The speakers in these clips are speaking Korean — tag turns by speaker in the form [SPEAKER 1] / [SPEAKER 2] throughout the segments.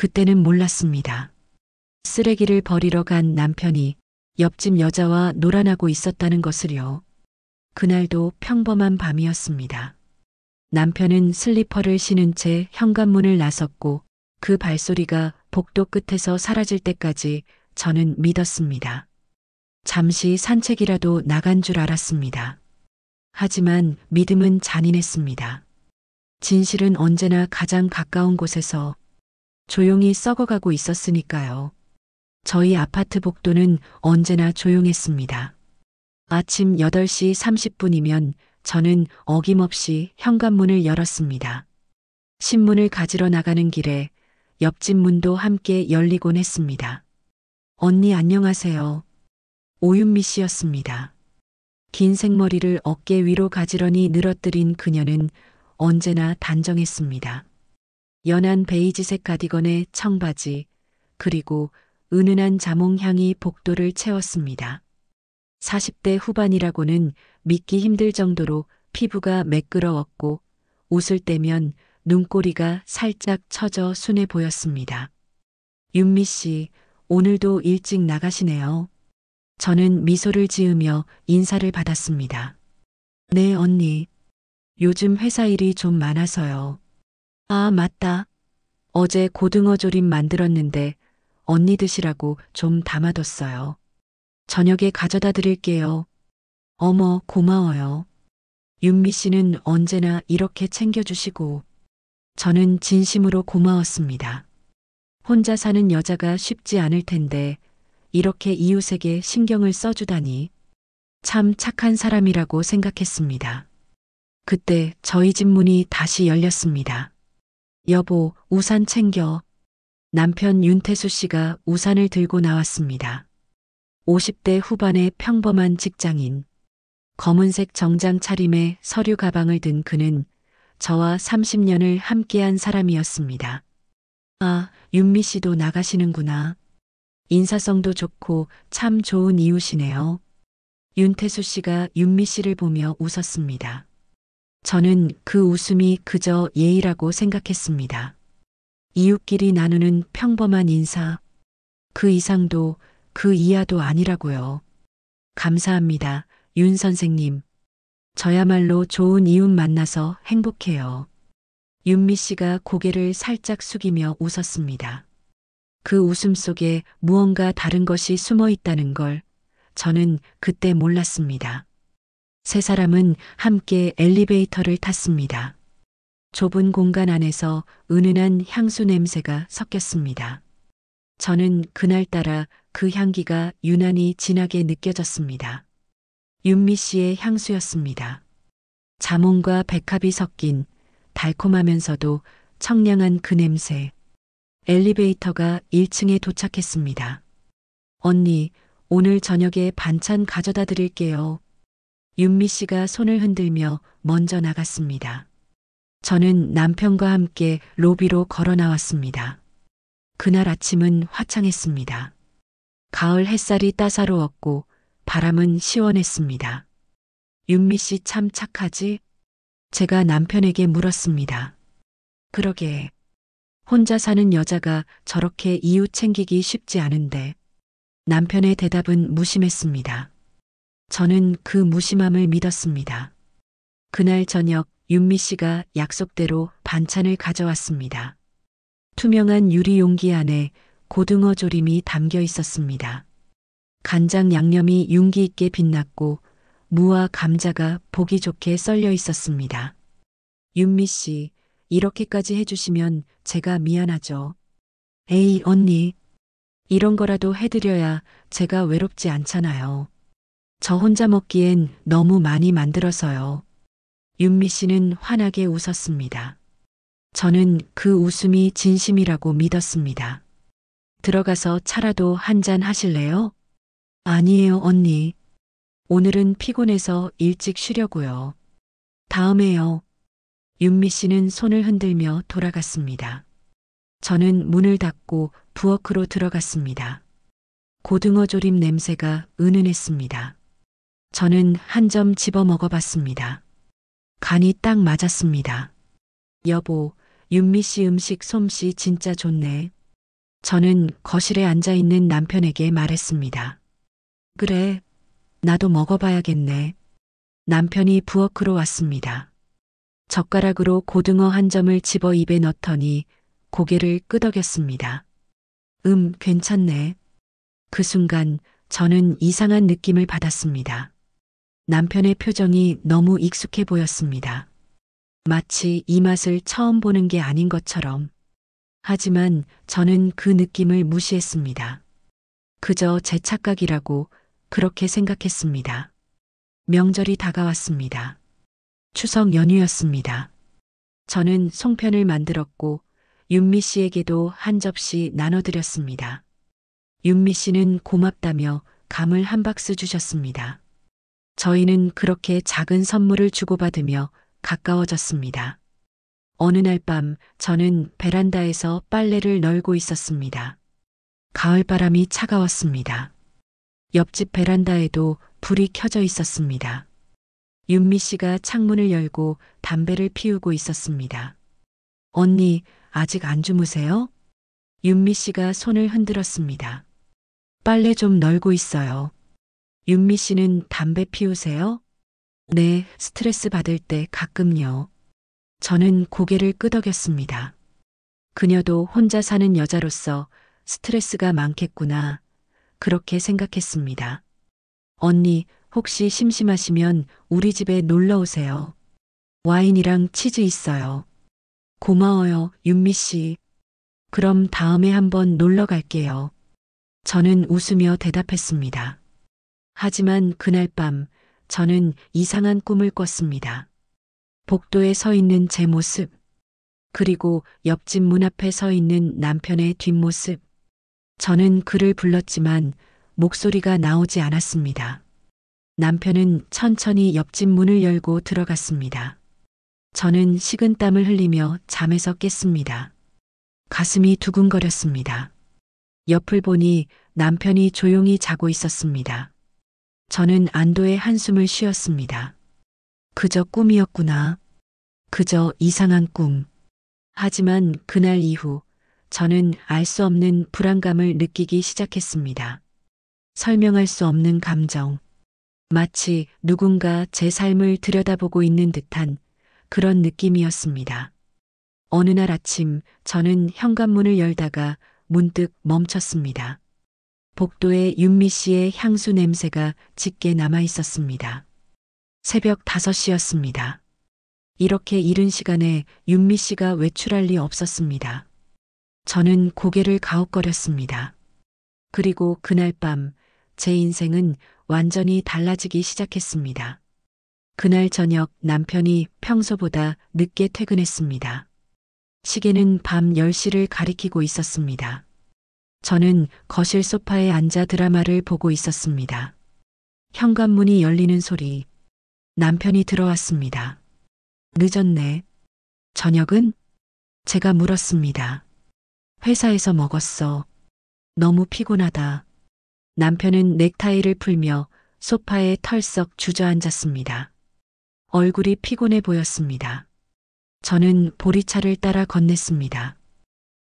[SPEAKER 1] 그때는 몰랐습니다. 쓰레기를 버리러 간 남편이 옆집 여자와 놀아나고 있었다는 것을요. 그날도 평범한 밤이었습니다. 남편은 슬리퍼를 신은 채 현관문을 나섰고 그 발소리가 복도 끝에서 사라질 때까지 저는 믿었습니다. 잠시 산책이라도 나간 줄 알았습니다. 하지만 믿음은 잔인했습니다. 진실은 언제나 가장 가까운 곳에서 조용히 썩어가고 있었으니까요. 저희 아파트 복도는 언제나 조용했습니다. 아침 8시 30분이면 저는 어김없이 현관문을 열었습니다. 신문을 가지러 나가는 길에 옆집 문도 함께 열리곤 했습니다. 언니 안녕하세요. 오윤미 씨였습니다. 긴 생머리를 어깨 위로 가지런히 늘어뜨린 그녀는 언제나 단정했습니다. 연한 베이지색 가디건에 청바지, 그리고 은은한 자몽향이 복도를 채웠습니다. 40대 후반이라고는 믿기 힘들 정도로 피부가 매끄러웠고 웃을 때면 눈꼬리가 살짝 처져 순해 보였습니다. 윤미 씨, 오늘도 일찍 나가시네요. 저는 미소를 지으며 인사를 받았습니다. 네, 언니. 요즘 회사 일이 좀 많아서요. 아, 맞다. 어제 고등어 조림 만들었는데 언니 드시라고 좀 담아뒀어요. 저녁에 가져다 드릴게요. 어머, 고마워요. 윤미 씨는 언제나 이렇게 챙겨주시고 저는 진심으로 고마웠습니다. 혼자 사는 여자가 쉽지 않을 텐데 이렇게 이웃에게 신경을 써주다니 참 착한 사람이라고 생각했습니다. 그때 저희 집 문이 다시 열렸습니다. 여보, 우산 챙겨. 남편 윤태수 씨가 우산을 들고 나왔습니다. 50대 후반의 평범한 직장인. 검은색 정장 차림에 서류 가방을 든 그는 저와 30년을 함께한 사람이었습니다. 아, 윤미 씨도 나가시는구나. 인사성도 좋고 참 좋은 이웃이네요. 윤태수 씨가 윤미 씨를 보며 웃었습니다. 저는 그 웃음이 그저 예의라고 생각했습니다. 이웃끼리 나누는 평범한 인사, 그 이상도 그 이하도 아니라고요. 감사합니다, 윤 선생님. 저야말로 좋은 이웃 만나서 행복해요. 윤미 씨가 고개를 살짝 숙이며 웃었습니다. 그 웃음 속에 무언가 다른 것이 숨어 있다는 걸 저는 그때 몰랐습니다. 세 사람은 함께 엘리베이터를 탔습니다. 좁은 공간 안에서 은은한 향수 냄새가 섞였습니다. 저는 그날따라 그 향기가 유난히 진하게 느껴졌습니다. 윤미 씨의 향수였습니다. 자몽과 백합이 섞인 달콤하면서도 청량한 그 냄새. 엘리베이터가 1층에 도착했습니다. 언니, 오늘 저녁에 반찬 가져다 드릴게요. 윤미 씨가 손을 흔들며 먼저 나갔습니다. 저는 남편과 함께 로비로 걸어 나왔습니다. 그날 아침은 화창했습니다. 가을 햇살이 따사로웠고 바람은 시원했습니다. 윤미 씨 참 착하지? 제가 남편에게 물었습니다. 그러게. 혼자 사는 여자가 저렇게 이웃 챙기기 쉽지 않은데 남편의 대답은 무심했습니다. 저는 그 무심함을 믿었습니다. 그날 저녁 윤미 씨가 약속대로 반찬을 가져왔습니다. 투명한 유리 용기 안에 고등어 조림이 담겨 있었습니다. 간장 양념이 윤기 있게 빛났고 무와 감자가 보기 좋게 썰려 있었습니다. 윤미 씨, 이렇게까지 해주시면 제가 미안하죠. 에이, 언니. 이런 거라도 해드려야 제가 외롭지 않잖아요. 저 혼자 먹기엔 너무 많이 만들어서요. 윤미 씨는 환하게 웃었습니다. 저는 그 웃음이 진심이라고 믿었습니다. 들어가서 차라도 한잔 하실래요? 아니에요, 언니. 오늘은 피곤해서 일찍 쉬려고요. 다음에요. 윤미 씨는 손을 흔들며 돌아갔습니다. 저는 문을 닫고 부엌으로 들어갔습니다. 고등어 조림 냄새가 은은했습니다. 저는 한 점 집어 먹어봤습니다. 간이 딱 맞았습니다. 여보, 윤미 씨 음식 솜씨 진짜 좋네. 저는 거실에 앉아 있는 남편에게 말했습니다. 그래, 나도 먹어봐야겠네. 남편이 부엌으로 왔습니다. 젓가락으로 고등어 한 점을 집어 입에 넣더니 고개를 끄덕였습니다. 괜찮네. 그 순간 저는 이상한 느낌을 받았습니다. 남편의 표정이 너무 익숙해 보였습니다. 마치 이 맛을 처음 보는 게 아닌 것처럼. 하지만 저는 그 느낌을 무시했습니다. 그저 제 착각이라고 그렇게 생각했습니다. 명절이 다가왔습니다. 추석 연휴였습니다. 저는 송편을 만들었고 윤미 씨에게도 한 접시 나눠드렸습니다. 윤미 씨는 고맙다며 감을 한 박스 주셨습니다. 저희는 그렇게 작은 선물을 주고받으며 가까워졌습니다. 어느 날 밤 저는 베란다에서 빨래를 널고 있었습니다. 가을바람이 차가웠습니다. 옆집 베란다에도 불이 켜져 있었습니다. 윤미 씨가 창문을 열고 담배를 피우고 있었습니다. 언니, 아직 안 주무세요? 윤미 씨가 손을 흔들었습니다. 빨래 좀 널고 있어요. 윤미 씨는 담배 피우세요? 네, 스트레스 받을 때 가끔요. 저는 고개를 끄덕였습니다. 그녀도 혼자 사는 여자로서 스트레스가 많겠구나. 그렇게 생각했습니다. 언니, 혹시 심심하시면 우리 집에 놀러 오세요. 와인이랑 치즈 있어요. 고마워요, 윤미 씨. 그럼 다음에 한번 놀러 갈게요. 저는 웃으며 대답했습니다. 하지만 그날 밤 저는 이상한 꿈을 꿨습니다. 복도에 서 있는 제 모습, 그리고 옆집 문 앞에 서 있는 남편의 뒷모습. 저는 그를 불렀지만 목소리가 나오지 않았습니다. 남편은 천천히 옆집 문을 열고 들어갔습니다. 저는 식은땀을 흘리며 잠에서 깼습니다. 가슴이 두근거렸습니다. 옆을 보니 남편이 조용히 자고 있었습니다. 저는 안도의 한숨을 쉬었습니다. 그저 꿈이었구나. 그저 이상한 꿈. 하지만 그날 이후 저는 알 수 없는 불안감을 느끼기 시작했습니다. 설명할 수 없는 감정. 마치 누군가 제 삶을 들여다보고 있는 듯한 그런 느낌이었습니다. 어느 날 아침 저는 현관문을 열다가 문득 멈췄습니다. 복도에 윤미 씨의 향수 냄새가 짙게 남아 있었습니다. 새벽 5시였습니다. 이렇게 이른 시간에 윤미 씨가 외출할 리 없었습니다. 저는 고개를 가웃거렸습니다. 그리고 그날 밤 제 인생은 완전히 달라지기 시작했습니다. 그날 저녁 남편이 평소보다 늦게 퇴근했습니다. 시계는 밤 10시를 가리키고 있었습니다. 저는 거실 소파에 앉아 드라마를 보고 있었습니다. 현관문이 열리는 소리. 남편이 들어왔습니다. 늦었네. 저녁은? 제가 물었습니다. 회사에서 먹었어. 너무 피곤하다. 남편은 넥타이를 풀며 소파에 털썩 주저앉았습니다. 얼굴이 피곤해 보였습니다. 저는 보리차를 따라 건넸습니다.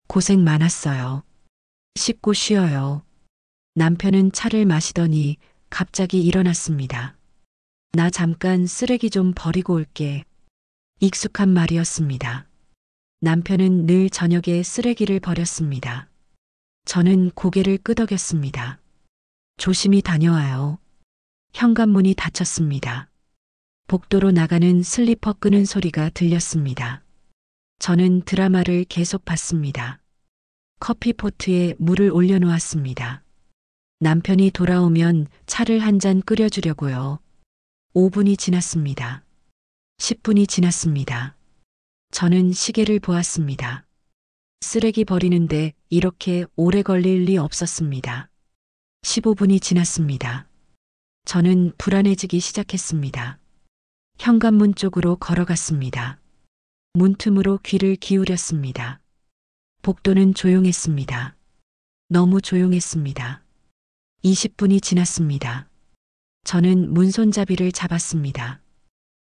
[SPEAKER 1] 고생 많았어요. 씻고 쉬어요. 남편은 차를 마시더니 갑자기 일어났습니다. 나 잠깐 쓰레기 좀 버리고 올게. 익숙한 말이었습니다. 남편은 늘 저녁에 쓰레기를 버렸습니다. 저는 고개를 끄덕였습니다. 조심히 다녀와요. 현관문이 닫혔습니다. 복도로 나가는 슬리퍼 끄는 소리가 들렸습니다. 저는 드라마를 계속 봤습니다. 커피포트에 물을 올려놓았습니다. 남편이 돌아오면 차를 한 잔 끓여주려고요. 5분이 지났습니다. 10분이 지났습니다. 저는 시계를 보았습니다. 쓰레기 버리는데 이렇게 오래 걸릴 리 없었습니다. 15분이 지났습니다. 저는 불안해지기 시작했습니다. 현관문 쪽으로 걸어갔습니다. 문틈으로 귀를 기울였습니다. 복도는 조용했습니다. 너무 조용했습니다. 20분이 지났습니다. 저는 문손잡이를 잡았습니다.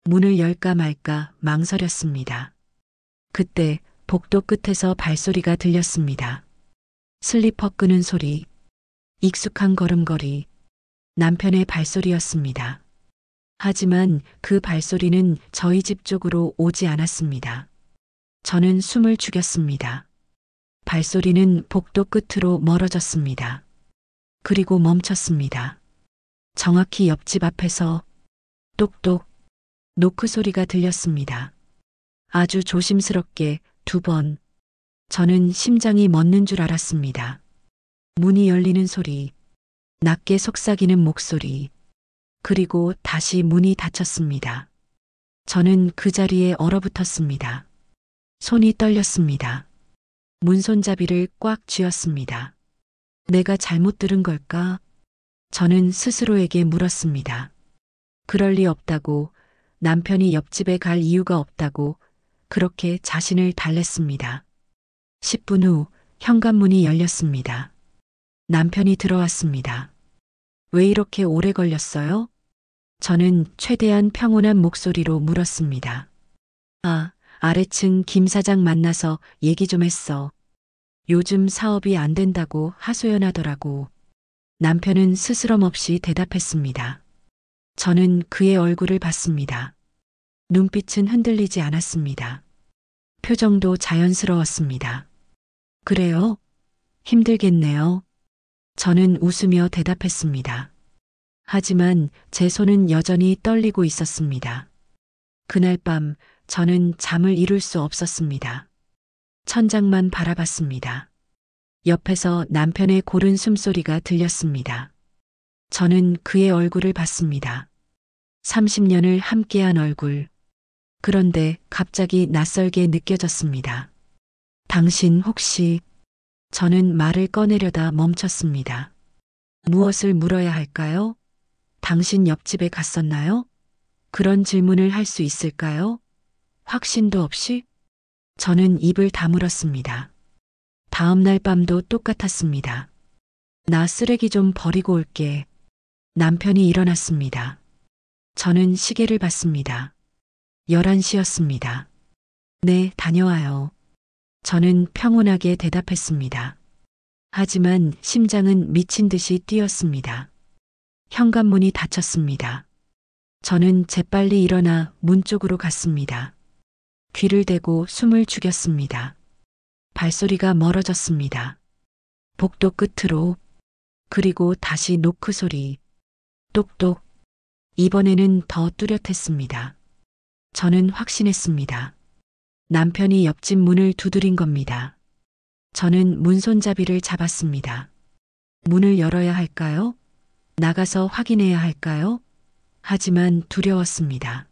[SPEAKER 1] 문을 열까 말까 망설였습니다. 그때 복도 끝에서 발소리가 들렸습니다. 슬리퍼 끄는 소리, 익숙한 걸음걸이, 남편의 발소리였습니다. 하지만 그 발소리는 저희 집 쪽으로 오지 않았습니다. 저는 숨을 죽였습니다. 발소리는 복도 끝으로 멀어졌습니다. 그리고 멈췄습니다. 정확히 옆집 앞에서 똑똑 노크 소리가 들렸습니다. 아주 조심스럽게 2번. 저는 심장이 멎는 줄 알았습니다. 문이 열리는 소리, 낮게 속삭이는 목소리, 그리고 다시 문이 닫혔습니다. 저는 그 자리에 얼어붙었습니다. 손이 떨렸습니다. 문손잡이를 꽉 쥐었습니다. 내가 잘못 들은 걸까? 저는 스스로에게 물었습니다. 그럴 리 없다고, 남편이 옆집에 갈 이유가 없다고 그렇게 자신을 달랬습니다. 10분 후 현관문이 열렸습니다. 남편이 들어왔습니다. 왜 이렇게 오래 걸렸어요? 저는 최대한 평온한 목소리로 물었습니다. 아래층 김 사장 만나서 얘기 좀 했어. 요즘 사업이 안 된다고 하소연하더라고. 남편은 스스럼 없이 대답했습니다. 저는 그의 얼굴을 봤습니다. 눈빛은 흔들리지 않았습니다. 표정도 자연스러웠습니다. 그래요? 힘들겠네요. 저는 웃으며 대답했습니다. 하지만 제 손은 여전히 떨리고 있었습니다. 그날 밤 저는 잠을 이룰 수 없었습니다. 천장만 바라봤습니다. 옆에서 남편의 고른 숨소리가 들렸습니다. 저는 그의 얼굴을 봤습니다. 30년을 함께한 얼굴. 그런데 갑자기 낯설게 느껴졌습니다. 당신 혹시... 저는 말을 꺼내려다 멈췄습니다. 무엇을 물어야 할까요? 당신 옆집에 갔었나요? 그런 질문을 할 수 있을까요? 확신도 없이? 저는 입을 다물었습니다. 다음 날 밤도 똑같았습니다. 나 쓰레기 좀 버리고 올게. 남편이 일어났습니다. 저는 시계를 봤습니다. 11시였습니다. 네, 다녀와요. 저는 평온하게 대답했습니다. 하지만 심장은 미친 듯이 뛰었습니다. 현관문이 닫혔습니다. 저는 재빨리 일어나 문 쪽으로 갔습니다. 귀를 대고 숨을 죽였습니다. 발소리가 멀어졌습니다. 복도 끝으로, 그리고 다시 노크 소리, 똑똑. 이번에는 더 뚜렷했습니다. 저는 확신했습니다. 남편이 옆집 문을 두드린 겁니다. 저는 문손잡이를 잡았습니다. 문을 열어야 할까요? 나가서 확인해야 할까요? 하지만 두려웠습니다.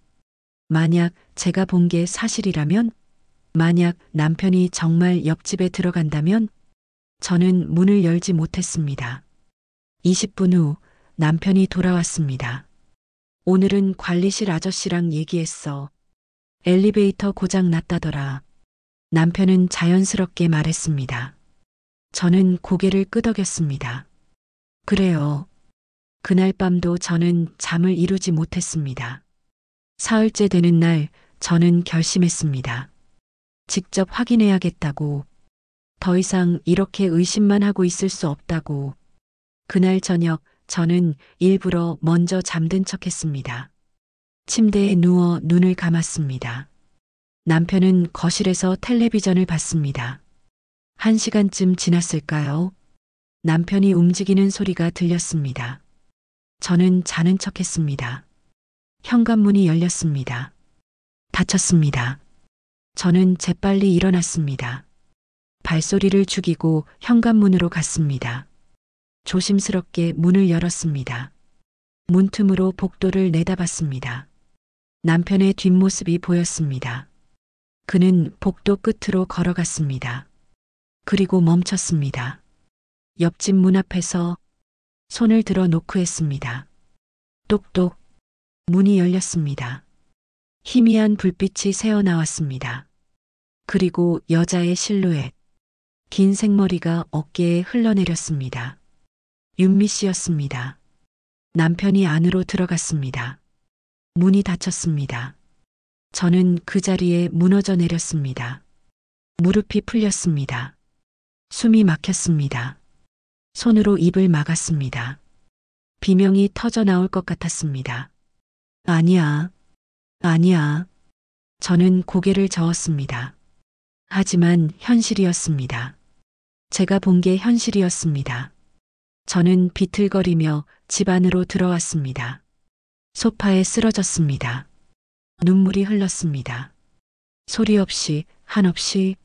[SPEAKER 1] 만약 제가 본 게 사실이라면, 만약 남편이 정말 옆집에 들어간다면, 저는 문을 열지 못했습니다. 20분 후 남편이 돌아왔습니다. 오늘은 관리실 아저씨랑 얘기했어. 엘리베이터 고장 났다더라. 남편은 자연스럽게 말했습니다. 저는 고개를 끄덕였습니다. 그래요. 그날 밤도 저는 잠을 이루지 못했습니다. 사흘째 되는 날 저는 결심했습니다. 직접 확인해야겠다고. 더 이상 이렇게 의심만 하고 있을 수 없다고. 그날 저녁 저는 일부러 먼저 잠든 척했습니다. 침대에 누워 눈을 감았습니다. 남편은 거실에서 텔레비전을 봤습니다. 1시간쯤 지났을까요? 남편이 움직이는 소리가 들렸습니다. 저는 자는 척했습니다. 현관문이 열렸습니다. 닫혔습니다. 저는 재빨리 일어났습니다. 발소리를 죽이고 현관문으로 갔습니다. 조심스럽게 문을 열었습니다. 문틈으로 복도를 내다봤습니다. 남편의 뒷모습이 보였습니다. 그는 복도 끝으로 걸어갔습니다. 그리고 멈췄습니다. 옆집 문 앞에서 손을 들어 노크했습니다. 똑똑. 문이 열렸습니다. 희미한 불빛이 새어나왔습니다. 그리고 여자의 실루엣. 긴 생머리가 어깨에 흘러내렸습니다. 윤미 씨였습니다. 남편이 안으로 들어갔습니다. 문이 닫혔습니다. 저는 그 자리에 무너져 내렸습니다. 무릎이 풀렸습니다. 숨이 막혔습니다. 손으로 입을 막았습니다. 비명이 터져 나올 것 같았습니다. 아니야, 아니야. 저는 고개를 저었습니다. 하지만 현실이었습니다. 제가 본 게 현실이었습니다. 저는 비틀거리며 집 안으로 들어왔습니다. 소파에 쓰러졌습니다. 눈물이 흘렀습니다. 소리 없이, 한없이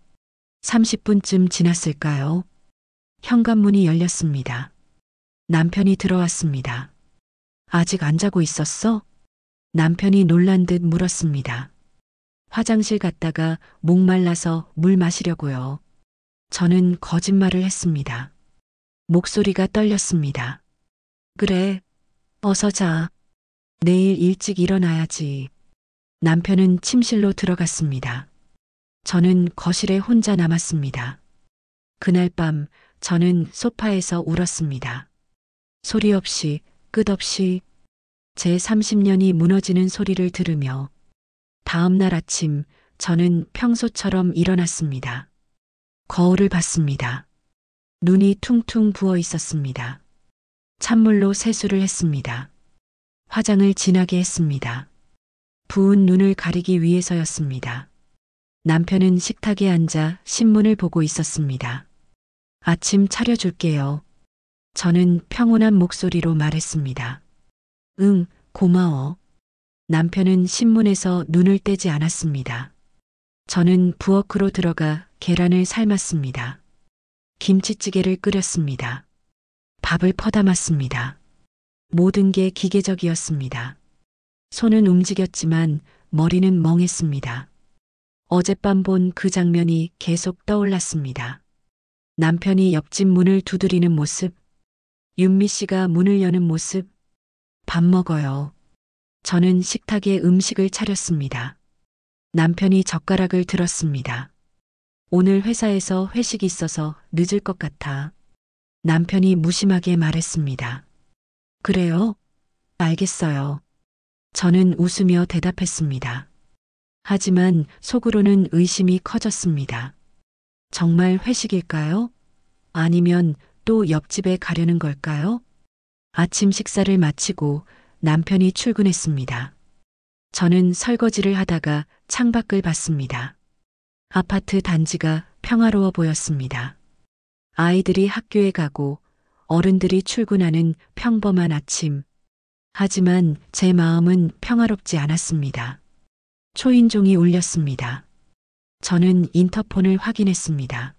[SPEAKER 1] 30분쯤 지났을까요? 현관문이 열렸습니다. 남편이 들어왔습니다. 아직 안 자고 있었어? 남편이 놀란 듯 물었습니다. 화장실 갔다가 목말라서 물 마시려고요. 저는 거짓말을 했습니다. 목소리가 떨렸습니다. 그래, 어서 자. 내일 일찍 일어나야지. 남편은 침실로 들어갔습니다. 저는 거실에 혼자 남았습니다. 그날 밤 저는 소파에서 울었습니다. 소리 없이, 끝없이 제 30년이 무너지는 소리를 들으며 다음 날 아침 저는 평소처럼 일어났습니다. 거울을 봤습니다. 눈이 퉁퉁 부어 있었습니다. 찬물로 세수를 했습니다. 화장을 진하게 했습니다. 부은 눈을 가리기 위해서였습니다. 남편은 식탁에 앉아 신문을 보고 있었습니다. 아침 차려줄게요. 저는 평온한 목소리로 말했습니다. 응, 고마워. 남편은 신문에서 눈을 떼지 않았습니다. 저는 부엌으로 들어가 계란을 삶았습니다. 김치찌개를 끓였습니다. 밥을 퍼담았습니다. 모든 게 기계적이었습니다. 손은 움직였지만 머리는 멍했습니다. 어젯밤 본 그 장면이 계속 떠올랐습니다. 남편이 옆집 문을 두드리는 모습, 윤미 씨가 문을 여는 모습, 밥 먹어요. 저는 식탁에 음식을 차렸습니다. 남편이 젓가락을 들었습니다. 오늘 회사에서 회식이 있어서 늦을 것 같아. 남편이 무심하게 말했습니다. 그래요? 알겠어요. 저는 웃으며 대답했습니다. 하지만 속으로는 의심이 커졌습니다. 정말 회식일까요? 아니면 또 옆집에 가려는 걸까요? 아침 식사를 마치고 남편이 출근했습니다. 저는 설거지를 하다가 창밖을 봤습니다. 아파트 단지가 평화로워 보였습니다. 아이들이 학교에 가고 어른들이 출근하는 평범한 아침. 하지만 제 마음은 평화롭지 않았습니다. 초인종이 울렸습니다. 저는 인터폰을 확인했습니다.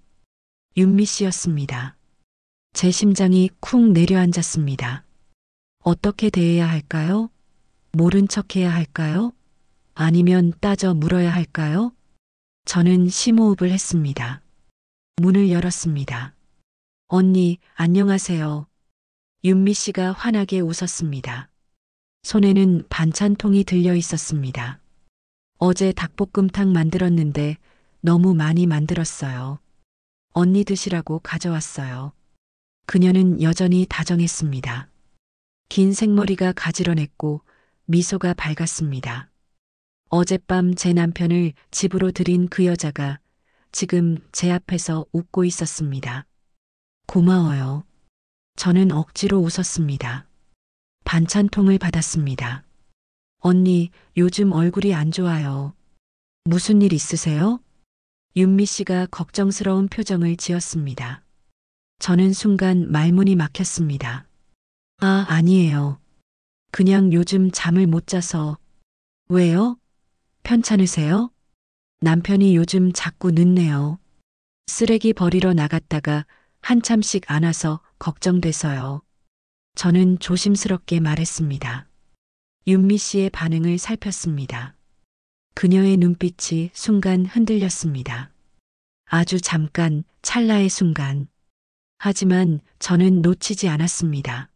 [SPEAKER 1] 윤미 씨였습니다. 제 심장이 쿵 내려앉았습니다. 어떻게 대해야 할까요? 모른 척해야 할까요? 아니면 따져 물어야 할까요? 저는 심호흡을 했습니다. 문을 열었습니다. 언니, 안녕하세요. 윤미 씨가 환하게 웃었습니다. 손에는 반찬통이 들려 있었습니다. 어제 닭볶음탕 만들었는데 너무 많이 만들었어요. 언니 드시라고 가져왔어요. 그녀는 여전히 다정했습니다. 긴 생머리가 가지런했고 미소가 밝았습니다. 어젯밤 제 남편을 집으로 들인 그 여자가 지금 제 앞에서 웃고 있었습니다. 고마워요. 저는 억지로 웃었습니다. 반찬통을 받았습니다. 언니, 요즘 얼굴이 안 좋아요. 무슨 일 있으세요? 윤미 씨가 걱정스러운 표정을 지었습니다. 저는 순간 말문이 막혔습니다. 아, 아니에요. 그냥 요즘 잠을 못 자서. 왜요? 편찮으세요? 남편이 요즘 자꾸 늦네요. 쓰레기 버리러 나갔다가 한참씩 안 와서 걱정돼서요. 저는 조심스럽게 말했습니다. 윤미 씨의 반응을 살폈습니다. 그녀의 눈빛이 순간 흔들렸습니다. 아주 잠깐, 찰나의 순간. 하지만 저는 놓치지 않았습니다.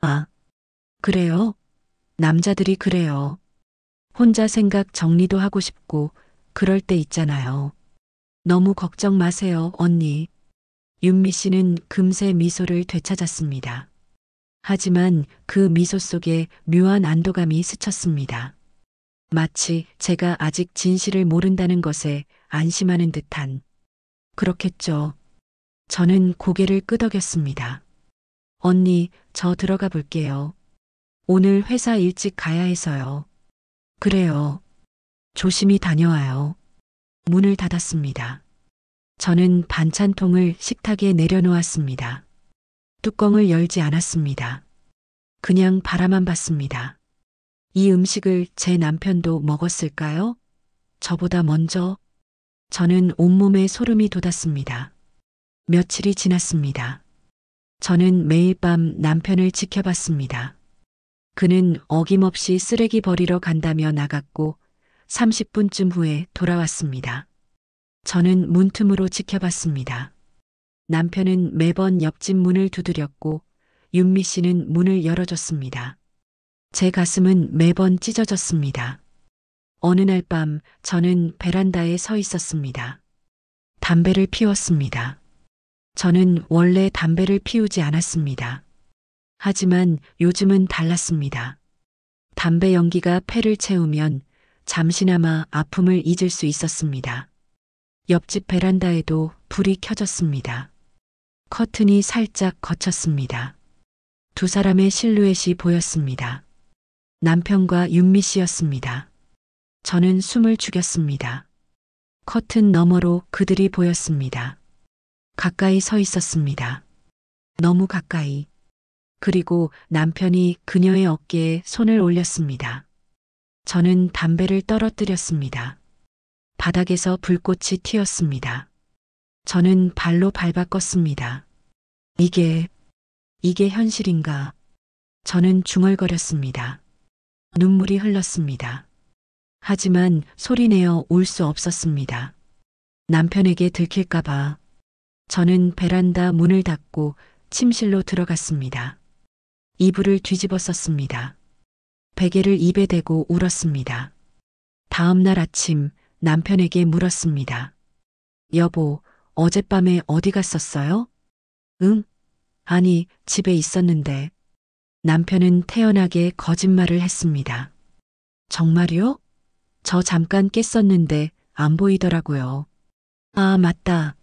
[SPEAKER 1] 아, 그래요? 남자들이 그래요. 혼자 생각 정리도 하고 싶고 그럴 때 있잖아요. 너무 걱정 마세요, 언니. 윤미 씨는 금세 미소를 되찾았습니다. 하지만 그 미소 속에 묘한 안도감이 스쳤습니다. 마치 제가 아직 진실을 모른다는 것에 안심하는 듯한. 그렇겠죠. 저는 고개를 끄덕였습니다. 언니, 저 들어가 볼게요. 오늘 회사 일찍 가야 해서요. 그래요. 조심히 다녀와요. 문을 닫았습니다. 저는 반찬통을 식탁에 내려놓았습니다. 뚜껑을 열지 않았습니다. 그냥 바라만 봤습니다. 이 음식을 제 남편도 먹었을까요? 저보다 먼저? 저는 온몸에 소름이 돋았습니다. 며칠이 지났습니다. 저는 매일 밤 남편을 지켜봤습니다. 그는 어김없이 쓰레기 버리러 간다며 나갔고 30분쯤 후에 돌아왔습니다. 저는 문틈으로 지켜봤습니다. 남편은 매번 옆집 문을 두드렸고 윤미 씨는 문을 열어줬습니다. 제 가슴은 매번 찢어졌습니다. 어느 날 밤 저는 베란다에 서 있었습니다. 담배를 피웠습니다. 저는 원래 담배를 피우지 않았습니다. 하지만 요즘은 달랐습니다. 담배 연기가 폐를 채우면 잠시나마 아픔을 잊을 수 있었습니다. 옆집 베란다에도 불이 켜졌습니다. 커튼이 살짝 걷혔습니다. 두 사람의 실루엣이 보였습니다. 남편과 윤미 씨였습니다. 저는 숨을 죽였습니다. 커튼 너머로 그들이 보였습니다. 가까이 서 있었습니다. 너무 가까이. 그리고 남편이 그녀의 어깨에 손을 올렸습니다. 저는 담배를 떨어뜨렸습니다. 바닥에서 불꽃이 튀었습니다. 저는 발로 밟아 껐습니다. 이게 현실인가? 저는 중얼거렸습니다. 눈물이 흘렀습니다. 하지만 소리내어 울 수 없었습니다. 남편에게 들킬까봐. 저는 베란다 문을 닫고 침실로 들어갔습니다. 이불을 뒤집어 썼습니다. 베개를 입에 대고 울었습니다. 다음 날 아침 남편에게 물었습니다. 여보, 어젯밤에 어디 갔었어요? 응? 아니, 집에 있었는데. 남편은 태연하게 거짓말을 했습니다. 정말요? 저 잠깐 깼었는데 안 보이더라고요. 아, 맞다.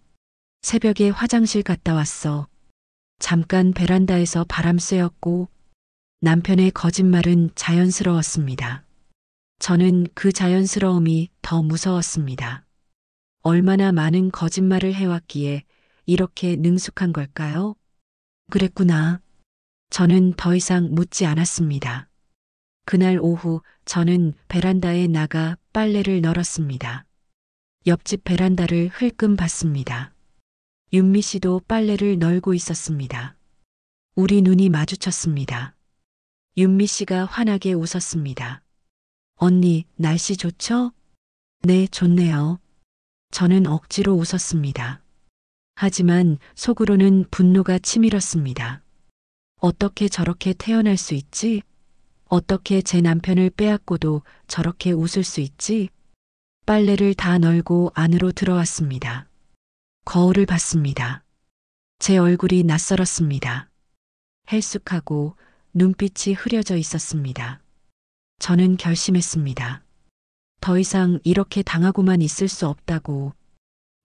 [SPEAKER 1] 새벽에 화장실 갔다 왔어. 잠깐 베란다에서 바람 쐬었고 남편의 거짓말은 자연스러웠습니다. 저는 그 자연스러움이 더 무서웠습니다. 얼마나 많은 거짓말을 해왔기에 이렇게 능숙한 걸까요? 그랬구나. 저는 더 이상 묻지 않았습니다. 그날 오후 저는 베란다에 나가 빨래를 널었습니다. 옆집 베란다를 흘끔 봤습니다. 윤미 씨도 빨래를 널고 있었습니다. 우리 눈이 마주쳤습니다. 윤미 씨가 환하게 웃었습니다. 언니, 날씨 좋죠? 네, 좋네요. 저는 억지로 웃었습니다. 하지만 속으로는 분노가 치밀었습니다. 어떻게 저렇게 태어날 수 있지? 어떻게 제 남편을 빼앗고도 저렇게 웃을 수 있지? 빨래를 다 널고 안으로 들어왔습니다. 거울을 봤습니다. 제 얼굴이 낯설었습니다. 헬쑥하고 눈빛이 흐려져 있었습니다. 저는 결심했습니다. 더 이상 이렇게 당하고만 있을 수 없다고,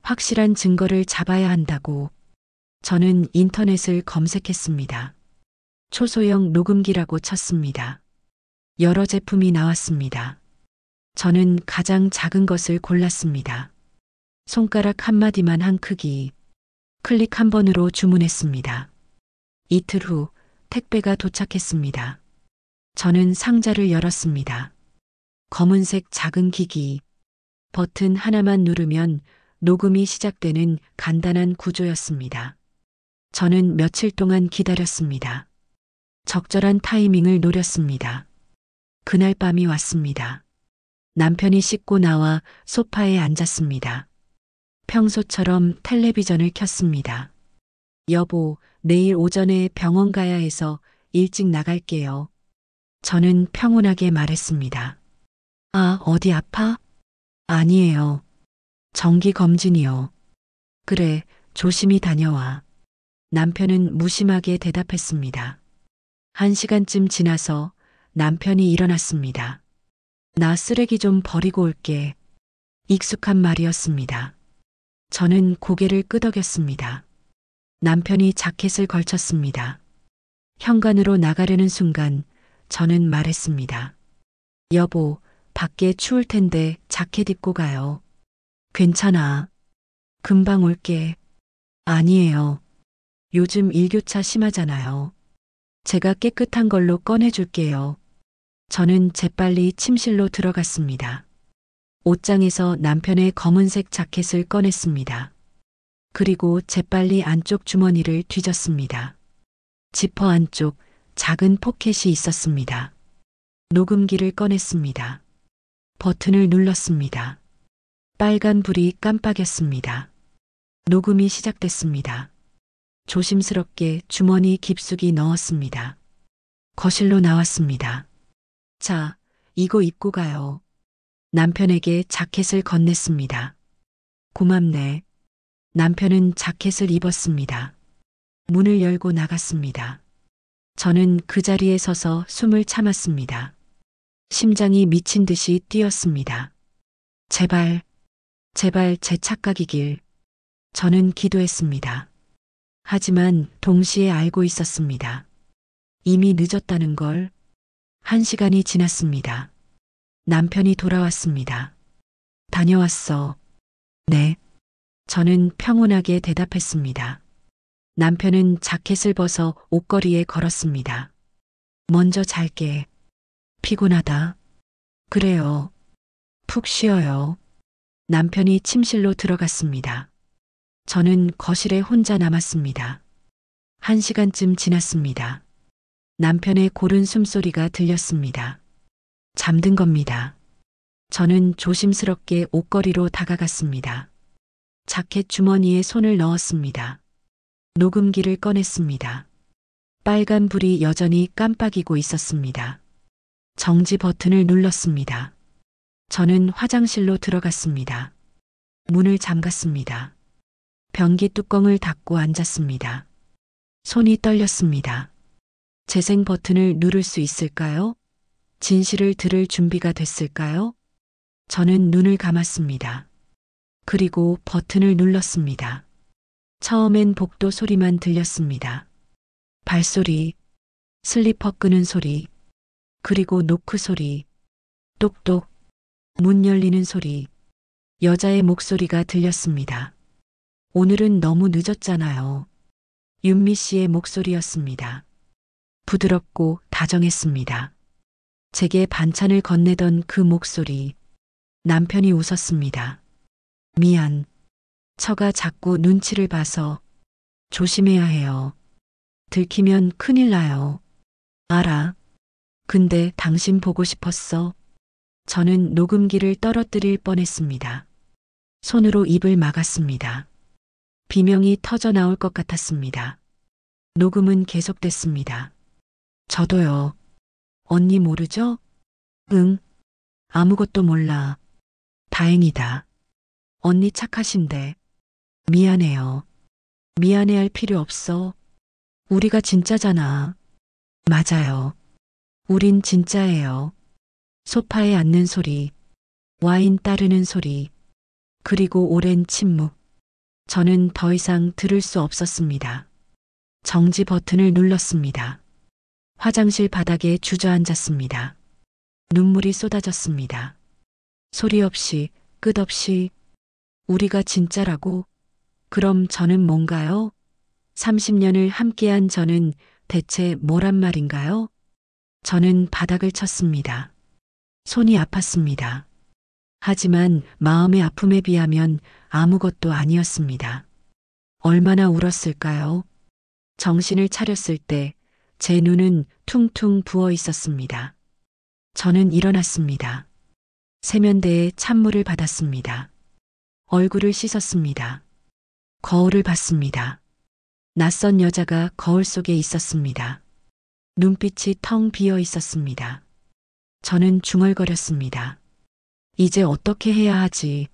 [SPEAKER 1] 확실한 증거를 잡아야 한다고. 저는 인터넷을 검색했습니다. 초소형 녹음기라고 쳤습니다. 여러 제품이 나왔습니다. 저는 가장 작은 것을 골랐습니다. 손가락 한마디만 한 크기. 클릭 한 번으로 주문했습니다. 이틀 후 택배가 도착했습니다. 저는 상자를 열었습니다. 검은색 작은 기기. 버튼 하나만 누르면 녹음이 시작되는 간단한 구조였습니다. 저는 며칠 동안 기다렸습니다. 적절한 타이밍을 노렸습니다. 그날 밤이 왔습니다. 남편이 씻고 나와 소파에 앉았습니다. 평소처럼 텔레비전을 켰습니다. 여보, 내일 오전에 병원 가야 해서 일찍 나갈게요. 저는 평온하게 말했습니다. 아, 어디 아파? 아니에요. 정기 검진이요. 그래, 조심히 다녀와. 남편은 무심하게 대답했습니다. 1시간쯤 지나서 남편이 일어났습니다. 나 쓰레기 좀 버리고 올게. 익숙한 말이었습니다. 저는 고개를 끄덕였습니다. 남편이 자켓을 걸쳤습니다. 현관으로 나가려는 순간 저는 말했습니다. 여보, 밖에 추울 텐데 자켓 입고 가요. 괜찮아. 금방 올게. 아니에요. 요즘 일교차 심하잖아요. 제가 깨끗한 걸로 꺼내줄게요. 저는 재빨리 침실로 들어갔습니다. 옷장에서 남편의 검은색 자켓을 꺼냈습니다. 그리고 재빨리 안쪽 주머니를 뒤졌습니다. 지퍼 안쪽 작은 포켓이 있었습니다. 녹음기를 꺼냈습니다. 버튼을 눌렀습니다. 빨간 불이 깜빡였습니다. 녹음이 시작됐습니다. 조심스럽게 주머니 깊숙이 넣었습니다. 거실로 나왔습니다. 자, 이거 입고 가요. 남편에게 자켓을 건넸습니다. 고맙네. 남편은 자켓을 입었습니다. 문을 열고 나갔습니다. 저는 그 자리에 서서 숨을 참았습니다. 심장이 미친 듯이 뛰었습니다. 제발, 제발 제 착각이길. 저는 기도했습니다. 하지만 동시에 알고 있었습니다. 이미 늦었다는 걸. 1시간이 지났습니다. 남편이 돌아왔습니다. 다녀왔어. 네. 저는 평온하게 대답했습니다. 남편은 자켓을 벗어 옷걸이에 걸었습니다. 먼저 잘게. 피곤하다. 그래요. 푹 쉬어요. 남편이 침실로 들어갔습니다. 저는 거실에 혼자 남았습니다. 1시간쯤 지났습니다. 남편의 고른 숨소리가 들렸습니다. 잠든 겁니다. 저는 조심스럽게 옷걸이로 다가갔습니다. 자켓 주머니에 손을 넣었습니다. 녹음기를 꺼냈습니다. 빨간 불이 여전히 깜빡이고 있었습니다. 정지 버튼을 눌렀습니다. 저는 화장실로 들어갔습니다. 문을 잠갔습니다. 변기 뚜껑을 닫고 앉았습니다. 손이 떨렸습니다. 재생 버튼을 누를 수 있을까요? 진실을 들을 준비가 됐을까요? 저는 눈을 감았습니다. 그리고 버튼을 눌렀습니다. 처음엔 복도 소리만 들렸습니다. 발소리, 슬리퍼 끄는 소리, 그리고 노크 소리, 똑똑, 문 열리는 소리, 여자의 목소리가 들렸습니다. 오늘은 너무 늦었잖아요. 윤미 씨의 목소리였습니다. 부드럽고 다정했습니다. 제게 반찬을 건네던 그 목소리. 남편이 웃었습니다. 미안. 처가 자꾸 눈치를 봐서 조심해야 해요. 들키면 큰일 나요. 알아. 근데 당신 보고 싶었어. 저는 녹음기를 떨어뜨릴 뻔했습니다. 손으로 입을 막았습니다. 비명이 터져 나올 것 같았습니다. 녹음은 계속됐습니다. 저도요. 언니 모르죠? 응. 아무것도 몰라. 다행이다. 언니 착하신데. 미안해요. 미안해할 필요 없어. 우리가 진짜잖아. 맞아요. 우린 진짜예요. 소파에 앉는 소리, 와인 따르는 소리, 그리고 오랜 침묵. 저는 더 이상 들을 수 없었습니다. 정지 버튼을 눌렀습니다. 화장실 바닥에 주저앉았습니다. 눈물이 쏟아졌습니다. 소리 없이, 끝없이, 우리가 진짜라고? 그럼 저는 뭔가요? 30년을 함께한 저는 대체 뭐란 말인가요? 저는 바닥을 쳤습니다. 손이 아팠습니다. 하지만 마음의 아픔에 비하면 아무것도 아니었습니다. 얼마나 울었을까요? 정신을 차렸을 때 제 눈은 퉁퉁 부어 있었습니다. 저는 일어났습니다. 세면대에 찬물을 받았습니다. 얼굴을 씻었습니다. 거울을 봤습니다. 낯선 여자가 거울 속에 있었습니다. 눈빛이 텅 비어 있었습니다. 저는 중얼거렸습니다. 이제 어떻게 해야 하지?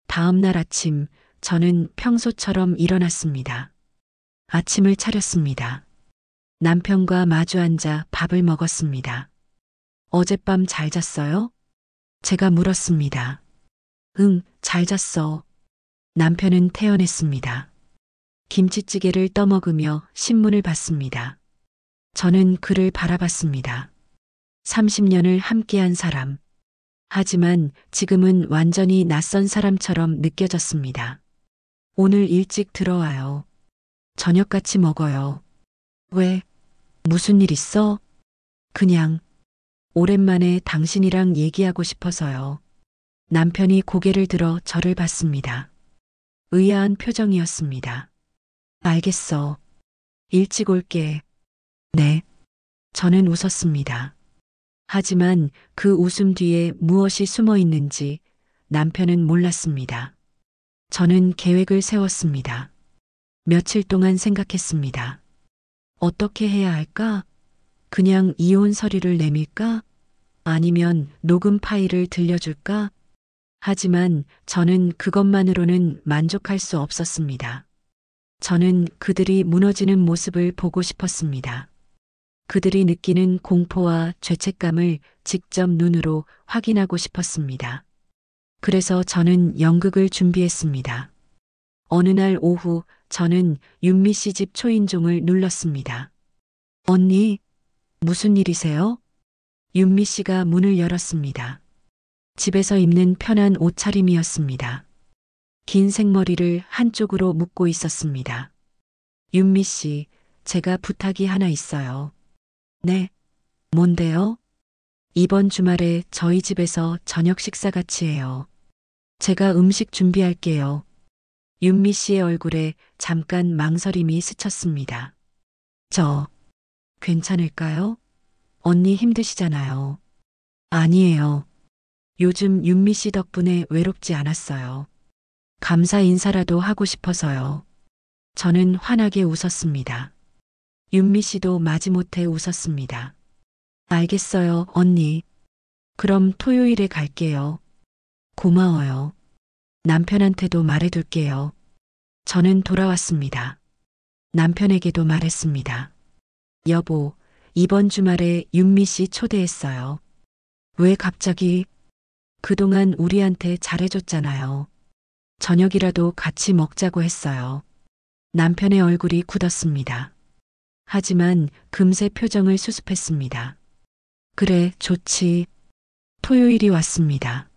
[SPEAKER 1] 다음 날 아침, 저는 평소처럼 일어났습니다. 아침을 차렸습니다. 남편과 마주 앉아 밥을 먹었습니다. 어젯밤 잘 잤어요? 제가 물었습니다. 응, 잘 잤어. 남편은 태연했습니다. 김치찌개를 떠먹으며 신문을 봤습니다. 저는 그를 바라봤습니다. 30년을 함께한 사람. 하지만 지금은 완전히 낯선 사람처럼 느껴졌습니다. 오늘 일찍 들어와요. 저녁 같이 먹어요. 왜? 무슨 일 있어? 그냥 오랜만에 당신이랑 얘기하고 싶어서요. 남편이 고개를 들어 저를 봤습니다. 의아한 표정이었습니다. 알겠어. 일찍 올게. 네. 저는 웃었습니다. 하지만 그 웃음 뒤에 무엇이 숨어 있는지 남편은 몰랐습니다. 저는 계획을 세웠습니다. 며칠 동안 생각했습니다. 어떻게 해야 할까? 그냥 이혼 서류를 내밀까? 아니면 녹음 파일을 들려줄까? 하지만 저는 그것만으로는 만족할 수 없었습니다. 저는 그들이 무너지는 모습을 보고 싶었습니다. 그들이 느끼는 공포와 죄책감을 직접 눈으로 확인하고 싶었습니다. 그래서 저는 연극을 준비했습니다. 어느 날 오후 저는 윤미 씨 집 초인종을 눌렀습니다. 언니, 무슨 일이세요? 윤미 씨가 문을 열었습니다. 집에서 입는 편한 옷차림이었습니다. 긴 생머리를 한쪽으로 묶고 있었습니다. 윤미 씨, 제가 부탁이 하나 있어요. 네, 뭔데요? 이번 주말에 저희 집에서 저녁 식사 같이 해요. 제가 음식 준비할게요. 윤미 씨의 얼굴에 잠깐 망설임이 스쳤습니다. 저, 괜찮을까요? 언니 힘드시잖아요. 아니에요. 요즘 윤미 씨 덕분에 외롭지 않았어요. 감사 인사라도 하고 싶어서요. 저는 환하게 웃었습니다. 윤미 씨도 마지못해 웃었습니다. 알겠어요, 언니. 그럼 토요일에 갈게요. 고마워요. 남편한테도 말해둘게요. 저는 돌아왔습니다. 남편에게도 말했습니다. 여보, 이번 주말에 윤미 씨 초대했어요. 왜 갑자기? 그동안 우리한테 잘해줬잖아요. 저녁이라도 같이 먹자고 했어요. 남편의 얼굴이 굳었습니다. 하지만 금세 표정을 수습했습니다. 그래, 좋지. 토요일이 왔습니다.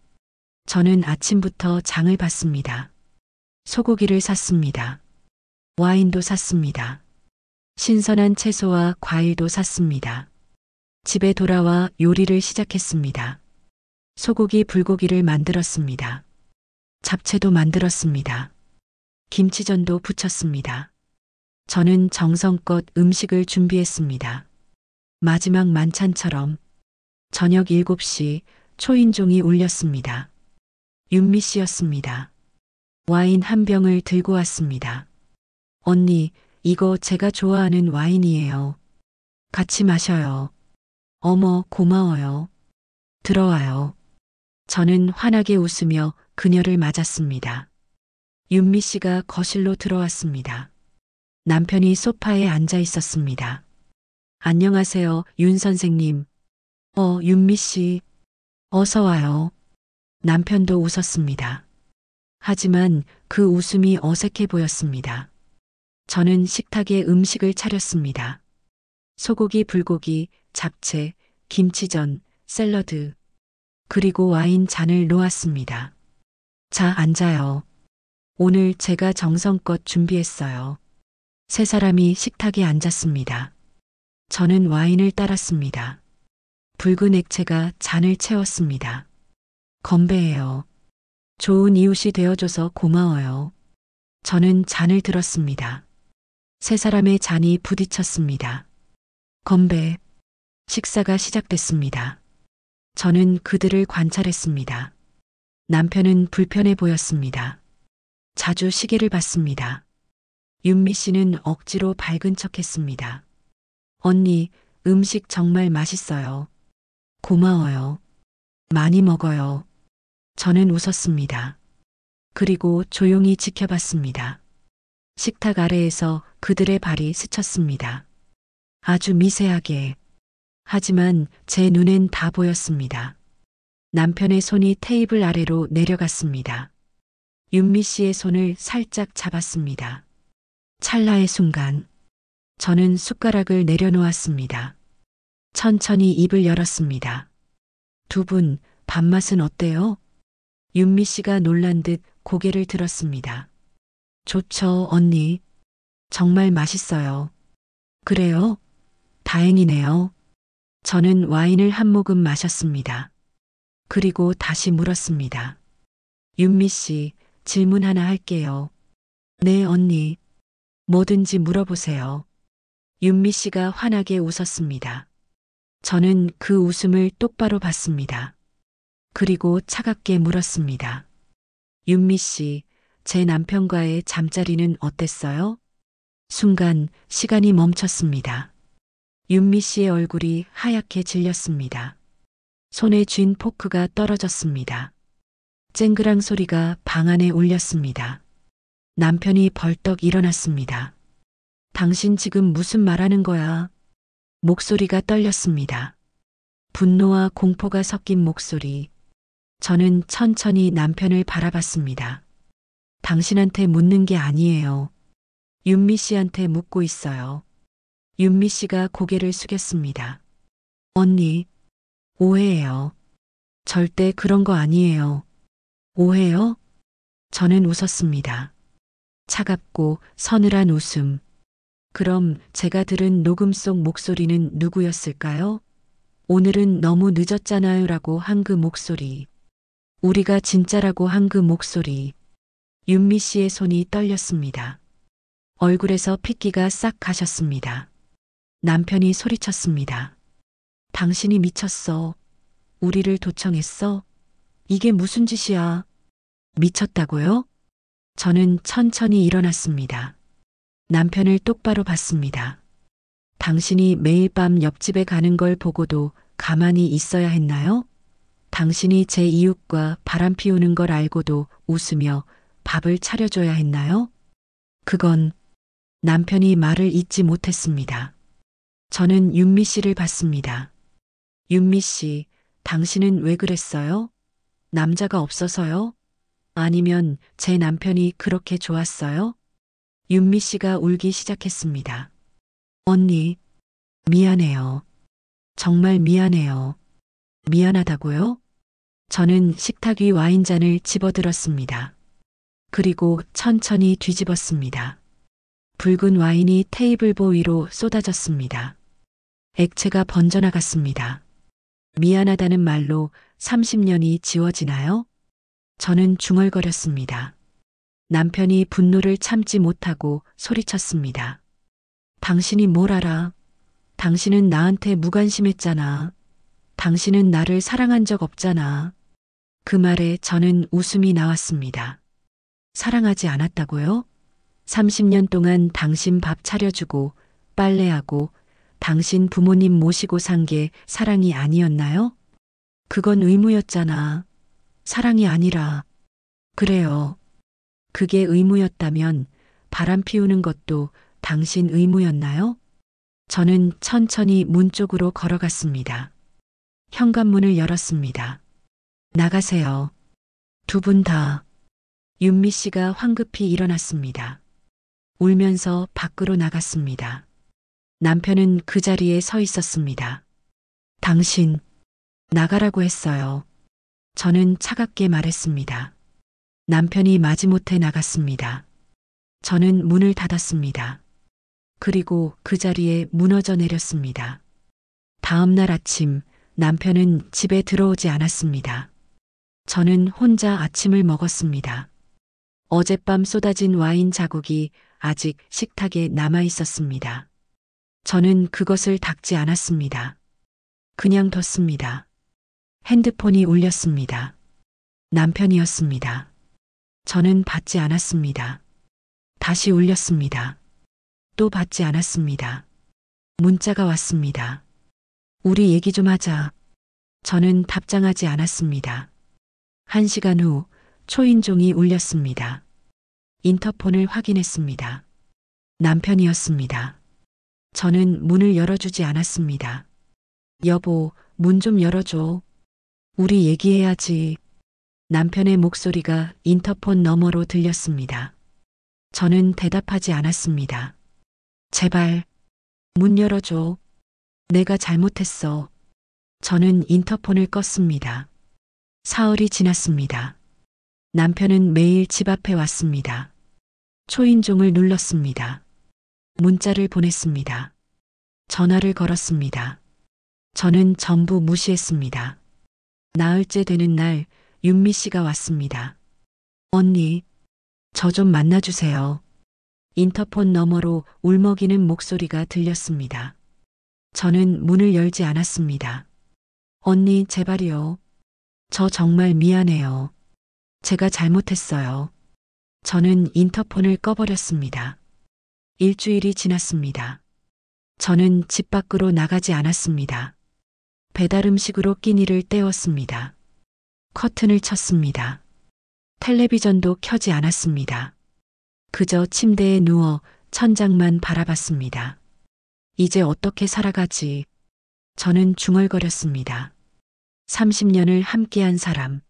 [SPEAKER 1] 저는 아침부터 장을 봤습니다. 소고기를 샀습니다. 와인도 샀습니다. 신선한 채소와 과일도 샀습니다. 집에 돌아와 요리를 시작했습니다. 소고기 불고기를 만들었습니다. 잡채도 만들었습니다. 김치전도 부쳤습니다. 저는 정성껏 음식을 준비했습니다. 마지막 만찬처럼 저녁 7시 초인종이 울렸습니다. 윤미 씨였습니다. 와인 한 병을 들고 왔습니다. 언니, 이거 제가 좋아하는 와인이에요. 같이 마셔요. 어머, 고마워요. 들어와요. 저는 환하게 웃으며 그녀를 맞았습니다. 윤미 씨가 거실로 들어왔습니다. 남편이 소파에 앉아 있었습니다. 안녕하세요, 윤 선생님. 윤미 씨. 어서 와요. 남편도 웃었습니다. 하지만 그 웃음이 어색해 보였습니다. 저는 식탁에 음식을 차렸습니다. 소고기, 불고기, 잡채, 김치전, 샐러드, 그리고 와인 잔을 놓았습니다. 자, 앉아요. 오늘 제가 정성껏 준비했어요. 세 사람이 식탁에 앉았습니다. 저는 와인을 따랐습니다. 붉은 액체가 잔을 채웠습니다. 건배해요. 좋은 이웃이 되어줘서 고마워요. 저는 잔을 들었습니다. 세 사람의 잔이 부딪혔습니다. 건배. 식사가 시작됐습니다. 저는 그들을 관찰했습니다. 남편은 불편해 보였습니다. 자주 시계를 봤습니다. 윤미 씨는 억지로 밝은 척했습니다. 언니, 음식 정말 맛있어요. 고마워요. 많이 먹어요. 저는 웃었습니다. 그리고 조용히 지켜봤습니다. 식탁 아래에서 그들의 발이 스쳤습니다. 아주 미세하게. 하지만 제 눈엔 다 보였습니다. 남편의 손이 테이블 아래로 내려갔습니다. 윤미 씨의 손을 살짝 잡았습니다. 찰나의 순간 저는 숟가락을 내려놓았습니다. 천천히 입을 열었습니다. 두 분 밥맛은 어때요? 윤미 씨가 놀란 듯 고개를 들었습니다. 좋죠, 언니. 정말 맛있어요. 그래요? 다행이네요. 저는 와인을 한 모금 마셨습니다. 그리고 다시 물었습니다. 윤미 씨, 질문 하나 할게요. 네, 언니. 뭐든지 물어보세요. 윤미 씨가 환하게 웃었습니다. 저는 그 웃음을 똑바로 봤습니다. 그리고 차갑게 물었습니다. 윤미 씨, 제 남편과의 잠자리는 어땠어요? 순간 시간이 멈췄습니다. 윤미 씨의 얼굴이 하얗게 질렸습니다. 손에 쥔 포크가 떨어졌습니다. 쨍그랑 소리가 방 안에 울렸습니다. 남편이 벌떡 일어났습니다. 당신 지금 무슨 말하는 거야? 목소리가 떨렸습니다. 분노와 공포가 섞인 목소리. 저는 천천히 남편을 바라봤습니다. 당신한테 묻는 게 아니에요. 윤미 씨한테 묻고 있어요. 윤미 씨가 고개를 숙였습니다. 언니, 오해예요. 절대 그런 거 아니에요. 오해요? 저는 웃었습니다. 차갑고 서늘한 웃음. 그럼 제가 들은 녹음 속 목소리는 누구였을까요? 오늘은 너무 늦었잖아요 라고 한 그 목소리. 우리가 진짜라고 한 그 목소리. 윤미 씨의 손이 떨렸습니다. 얼굴에서 핏기가 싹 가셨습니다. 남편이 소리쳤습니다. 당신이 미쳤어. 우리를 도청했어? 이게 무슨 짓이야? 미쳤다고요? 저는 천천히 일어났습니다. 남편을 똑바로 봤습니다. 당신이 매일 밤 옆집에 가는 걸 보고도 가만히 있어야 했나요? 당신이 제 이웃과 바람 피우는 걸 알고도 웃으며 밥을 차려줘야 했나요? 그건 남편이 말을 잇지 못했습니다. 저는 윤미 씨를 봤습니다. 윤미 씨, 당신은 왜 그랬어요? 남자가 없어서요? 아니면 제 남편이 그렇게 좋았어요? 윤미 씨가 울기 시작했습니다. 언니, 미안해요. 정말 미안해요. 미안하다고요? 저는 식탁 위 와인잔을 집어들었습니다. 그리고 천천히 뒤집었습니다. 붉은 와인이 테이블보 위로 쏟아졌습니다. 액체가 번져나갔습니다. 미안하다는 말로 30년이 지워지나요? 저는 중얼거렸습니다. 남편이 분노를 참지 못하고 소리쳤습니다. 당신이 뭘 알아? 당신은 나한테 무관심했잖아. 당신은 나를 사랑한 적 없잖아. 그 말에 저는 웃음이 나왔습니다. 사랑하지 않았다고요? 30년 동안 당신 밥 차려주고 빨래하고 당신 부모님 모시고 산 게 사랑이 아니었나요? 그건 의무였잖아. 사랑이 아니라. 그래요. 그게 의무였다면 바람 피우는 것도 당신 의무였나요? 저는 천천히 문 쪽으로 걸어갔습니다. 현관문을 열었습니다. 나가세요. 두 분 다. 윤미 씨가 황급히 일어났습니다. 울면서 밖으로 나갔습니다. 남편은 그 자리에 서 있었습니다. 당신, 나가라고 했어요. 저는 차갑게 말했습니다. 남편이 마지못해 나갔습니다. 저는 문을 닫았습니다. 그리고 그 자리에 무너져 내렸습니다. 다음 날 아침 남편은 집에 들어오지 않았습니다. 저는 혼자 아침을 먹었습니다. 어젯밤 쏟아진 와인 자국이 아직 식탁에 남아 있었습니다. 저는 그것을 닦지 않았습니다. 그냥 뒀습니다. 핸드폰이 울렸습니다. 남편이었습니다. 저는 받지 않았습니다. 다시 울렸습니다. 또 받지 않았습니다. 문자가 왔습니다. 우리 얘기 좀 하자. 저는 답장하지 않았습니다. 1시간 후 초인종이 울렸습니다. 인터폰을 확인했습니다. 남편이었습니다. 저는 문을 열어주지 않았습니다. 여보, 문 좀 열어줘. 우리 얘기해야지. 남편의 목소리가 인터폰 너머로 들렸습니다. 저는 대답하지 않았습니다. 제발, 문 열어줘. 내가 잘못했어. 저는 인터폰을 껐습니다. 사흘이 지났습니다. 남편은 매일 집 앞에 왔습니다. 초인종을 눌렀습니다. 문자를 보냈습니다. 전화를 걸었습니다. 저는 전부 무시했습니다. 나흘째 되는 날 윤미 씨가 왔습니다. 언니, 저 좀 만나주세요. 인터폰 너머로 울먹이는 목소리가 들렸습니다. 저는 문을 열지 않았습니다. 언니, 제발이요. 저 정말 미안해요. 제가 잘못했어요. 저는 인터폰을 꺼버렸습니다. 일주일이 지났습니다. 저는 집 밖으로 나가지 않았습니다. 배달 음식으로 끼니를 때웠습니다. 커튼을 쳤습니다. 텔레비전도 켜지 않았습니다. 그저 침대에 누워 천장만 바라봤습니다. 이제 어떻게 살아가지? 저는 중얼거렸습니다. 30년을 함께한 사람.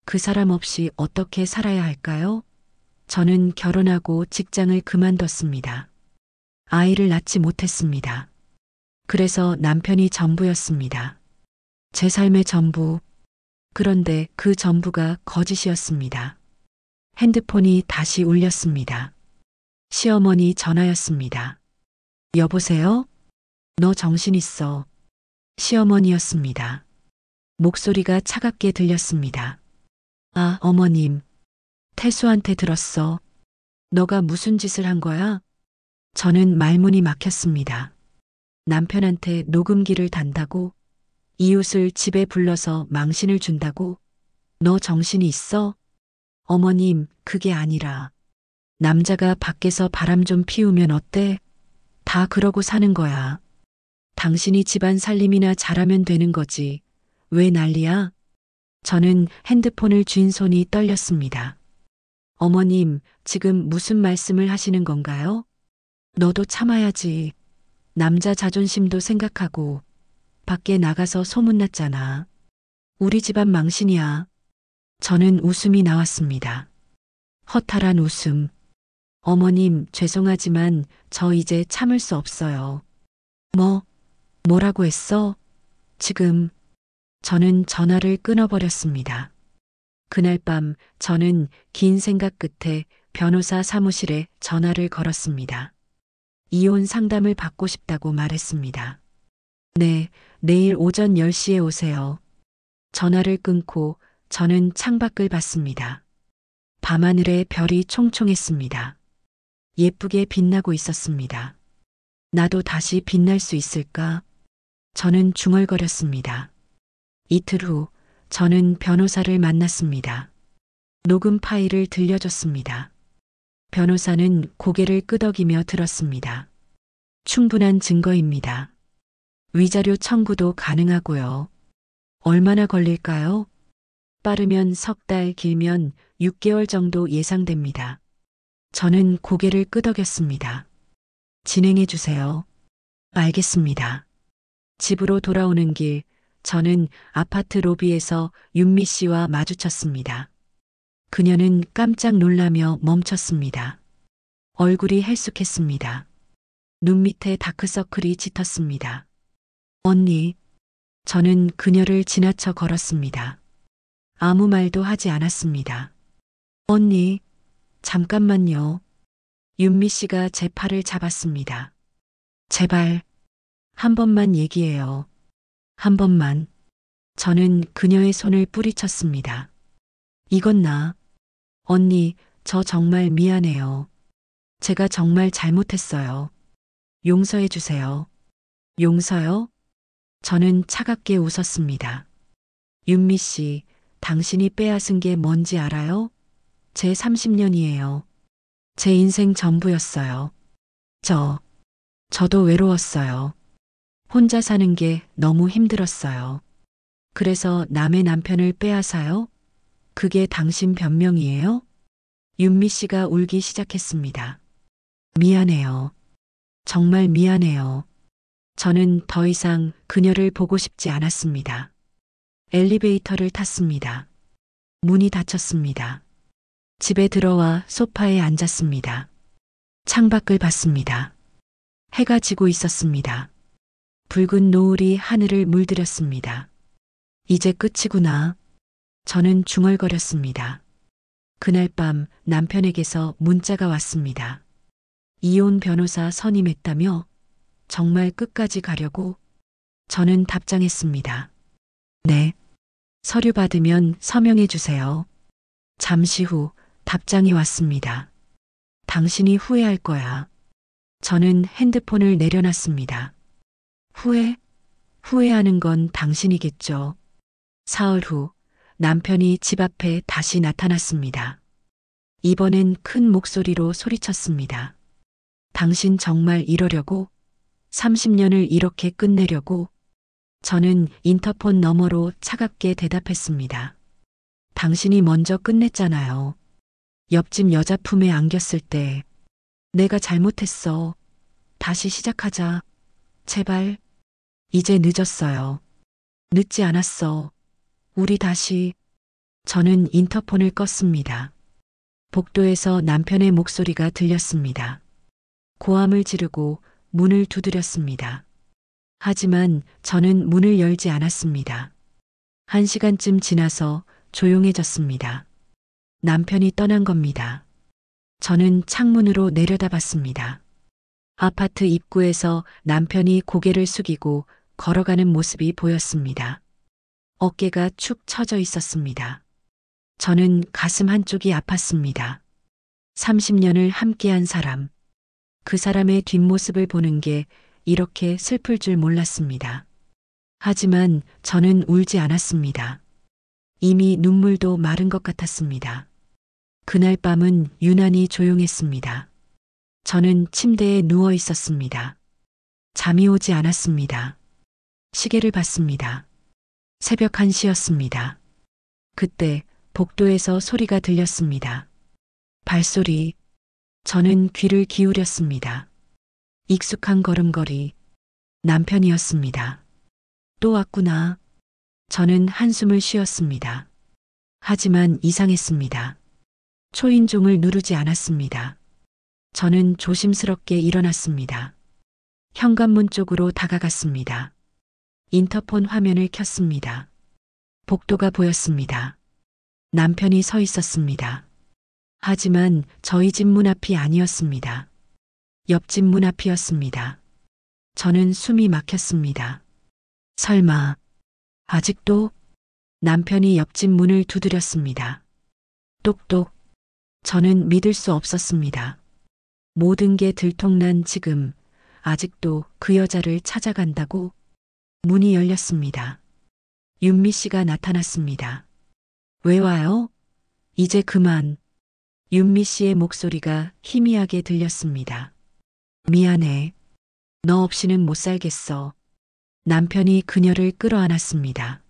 [SPEAKER 1] 그 사람 없이 어떻게 살아야 할까요? 저는 결혼하고 직장을 그만뒀습니다. 아이를 낳지 못했습니다. 그래서 남편이 전부였습니다. 제 삶의 전부. 그런데 그 전부가 거짓이었습니다. 핸드폰이 다시 울렸습니다. 시어머니 전화였습니다. 여보세요? 너 정신 있어. 시어머니였습니다. 목소리가 차갑게 들렸습니다. 아, 어머님. 태수한테 들었어. 너가 무슨 짓을 한 거야? 저는 말문이 막혔습니다. 남편한테 녹음기를 단다고? 이웃을 집에 불러서 망신을 준다고? 너 정신이 있어? 어머님, 그게 아니라. 남자가 밖에서 바람 좀 피우면 어때? 다 그러고 사는 거야. 당신이 집안 살림이나 잘하면 되는 거지. 왜 난리야? 저는 핸드폰을 쥔 손이 떨렸습니다. 어머님, 지금 무슨 말씀을 하시는 건가요? 너도 참아야지. 남자 자존심도 생각하고 밖에 나가서 소문났잖아. 우리 집안 망신이야. 저는 웃음이 나왔습니다. 허탈한 웃음. 어머님, 죄송하지만 저 이제 참을 수 없어요. 뭐라고 했어? 지금. 저는 전화를 끊어버렸습니다. 그날 밤 저는 긴 생각 끝에 변호사 사무실에 전화를 걸었습니다. 이혼 상담을 받고 싶다고 말했습니다. 네, 내일 오전 10시에 오세요. 전화를 끊고 저는 창밖을 봤습니다. 밤하늘에 별이 총총했습니다. 예쁘게 빛나고 있었습니다. 나도 다시 빛날 수 있을까? 저는 중얼거렸습니다. 이틀 후 저는 변호사를 만났습니다. 녹음 파일을 들려줬습니다. 변호사는 고개를 끄덕이며 들었습니다. 충분한 증거입니다. 위자료 청구도 가능하고요. 얼마나 걸릴까요? 빠르면 석 달, 길면 6개월 정도 예상됩니다. 저는 고개를 끄덕였습니다. 진행해 주세요. 알겠습니다. 집으로 돌아오는 길, 저는 아파트 로비에서 윤미 씨와 마주쳤습니다. 그녀는 깜짝 놀라며 멈췄습니다. 얼굴이 헬쑥했습니다. 눈 밑에 다크서클이 짙었습니다. 언니, 저는 그녀를 지나쳐 걸었습니다. 아무 말도 하지 않았습니다. 언니, 잠깐만요. 윤미 씨가 제 팔을 잡았습니다. 제발, 한 번만 얘기해요. 한 번만. 저는 그녀의 손을 뿌리쳤습니다. 이건 나. 언니, 저 정말 미안해요. 제가 정말 잘못했어요. 용서해 주세요. 용서요? 저는 차갑게 웃었습니다. 윤미 씨, 당신이 빼앗은 게 뭔지 알아요? 제 30년이에요. 제 인생 전부였어요. 저도 외로웠어요. 혼자 사는 게 너무 힘들었어요. 그래서 남의 남편을 빼앗아요? 그게 당신 변명이에요? 윤미 씨가 울기 시작했습니다. 미안해요. 정말 미안해요. 저는 더 이상 그녀를 보고 싶지 않았습니다. 엘리베이터를 탔습니다. 문이 닫혔습니다. 집에 들어와 소파에 앉았습니다. 창밖을 봤습니다. 해가 지고 있었습니다. 붉은 노을이 하늘을 물들였습니다. 이제 끝이구나. 저는 중얼거렸습니다. 그날 밤 남편에게서 문자가 왔습니다. 이혼 변호사 선임했다며 정말 끝까지 가려고? 저는 답장했습니다. 네. 서류 받으면 서명해 주세요. 잠시 후 답장이 왔습니다. 당신이 후회할 거야. 저는 핸드폰을 내려놨습니다. 후회하는 건 당신이겠죠. 사흘 후 남편이 집 앞에 다시 나타났습니다. 이번엔 큰 목소리로 소리쳤습니다. 당신 정말 이러려고? 30년을 이렇게 끝내려고? 저는 인터폰 너머로 차갑게 대답했습니다. 당신이 먼저 끝냈잖아요. 옆집 여자 품에 안겼을 때 내가 잘못했어. 다시 시작하자. 제발. 이제 늦었어요. 늦지 않았어. 우리 다시. 저는 인터폰을 껐습니다. 복도에서 남편의 목소리가 들렸습니다. 고함을 지르고 문을 두드렸습니다. 하지만 저는 문을 열지 않았습니다. 1시간쯤 지나서 조용해졌습니다. 남편이 떠난 겁니다. 저는 창문으로 내려다봤습니다. 아파트 입구에서 남편이 고개를 숙이고 걸어가는 모습이 보였습니다. 어깨가 축 처져 있었습니다. 저는 가슴 한쪽이 아팠습니다. 30년을 함께한 사람, 그 사람의 뒷모습을 보는 게 이렇게 슬플 줄 몰랐습니다. 하지만 저는 울지 않았습니다. 이미 눈물도 마른 것 같았습니다. 그날 밤은 유난히 조용했습니다. 저는 침대에 누워 있었습니다. 잠이 오지 않았습니다. 시계를 봤습니다. 새벽 1시였습니다. 그때 복도에서 소리가 들렸습니다. 발소리. 저는 귀를 기울였습니다. 익숙한 걸음걸이. 남편이었습니다. 또 왔구나. 저는 한숨을 쉬었습니다. 하지만 이상했습니다. 초인종을 누르지 않았습니다. 저는 조심스럽게 일어났습니다. 현관문 쪽으로 다가갔습니다. 인터폰 화면을 켰습니다. 복도가 보였습니다. 남편이 서 있었습니다. 하지만 저희 집 문 앞이 아니었습니다. 옆집 문 앞이었습니다. 저는 숨이 막혔습니다. 설마, 아직도? 남편이 옆집 문을 두드렸습니다. 똑똑. 저는 믿을 수 없었습니다. 모든 게 들통난 지금, 아직도 그 여자를 찾아간다고? 문이 열렸습니다. 윤미 씨가 나타났습니다. 왜 와요? 이제 그만. 윤미 씨의 목소리가 희미하게 들렸습니다. 미안해. 너 없이는 못 살겠어. 남편이 그녀를 끌어안았습니다.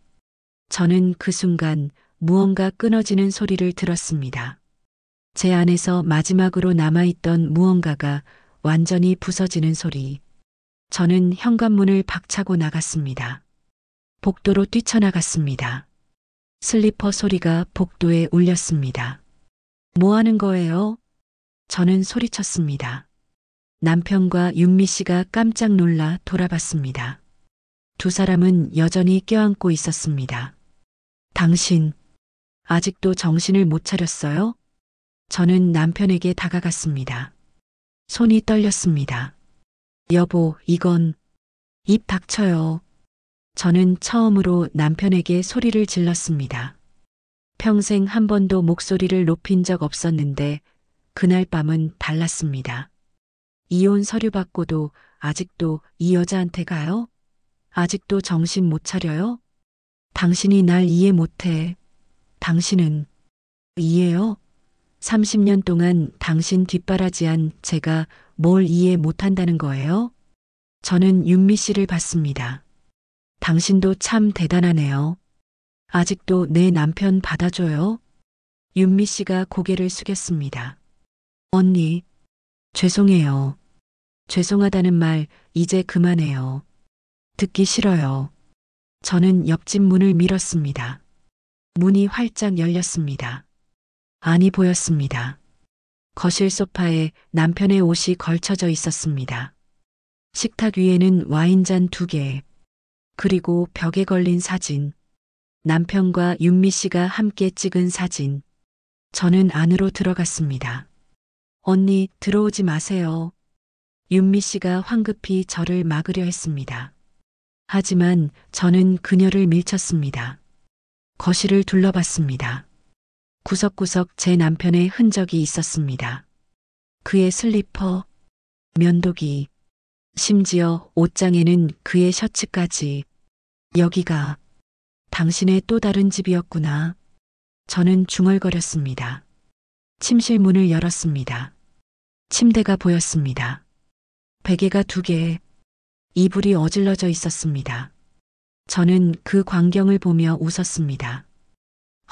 [SPEAKER 1] 저는 그 순간 무언가 끊어지는 소리를 들었습니다. 제 안에서 마지막으로 남아있던 무언가가 완전히 부서지는 소리. 저는 현관문을 박차고 나갔습니다. 복도로 뛰쳐나갔습니다. 슬리퍼 소리가 복도에 울렸습니다. 뭐 하는 거예요? 저는 소리쳤습니다. 남편과 윤미 씨가 깜짝 놀라 돌아봤습니다. 두 사람은 여전히 껴안고 있었습니다. 당신, 아직도 정신을 못 차렸어요? 저는 남편에게 다가갔습니다. 손이 떨렸습니다. 여보, 이건... 입 닥쳐요. 저는 처음으로 남편에게 소리를 질렀습니다. 평생 한 번도 목소리를 높인 적 없었는데 그날 밤은 달랐습니다. 이혼 서류 받고도 아직도 이 여자한테 가요? 아직도 정신 못 차려요? 당신이 날 이해 못해. 당신은 이해요? 30년 동안 당신 뒷바라지한 제가 뭘 이해 못한다는 거예요? 저는 윤미 씨를 봤습니다. 당신도 참 대단하네요. 아직도 내 남편 받아줘요? 윤미 씨가 고개를 숙였습니다. 언니, 죄송해요. 죄송하다는 말 이제 그만해요. 듣기 싫어요. 저는 옆집 문을 밀었습니다. 문이 활짝 열렸습니다. 안이 보였습니다. 거실 소파에 남편의 옷이 걸쳐져 있었습니다. 식탁 위에는 와인잔 2개, 그리고 벽에 걸린 사진, 남편과 윤미 씨가 함께 찍은 사진. 저는 안으로 들어갔습니다. 언니, 들어오지 마세요. 윤미 씨가 황급히 저를 막으려 했습니다. 하지만 저는 그녀를 밀쳤습니다. 거실을 둘러봤습니다. 구석구석 제 남편의 흔적이 있었습니다. 그의 슬리퍼, 면도기, 심지어 옷장에는 그의 셔츠까지. 여기가 당신의 또 다른 집이었구나. 저는 중얼거렸습니다. 침실 문을 열었습니다. 침대가 보였습니다. 베개가 2개, 이불이 어질러져 있었습니다. 저는 그 광경을 보며 웃었습니다.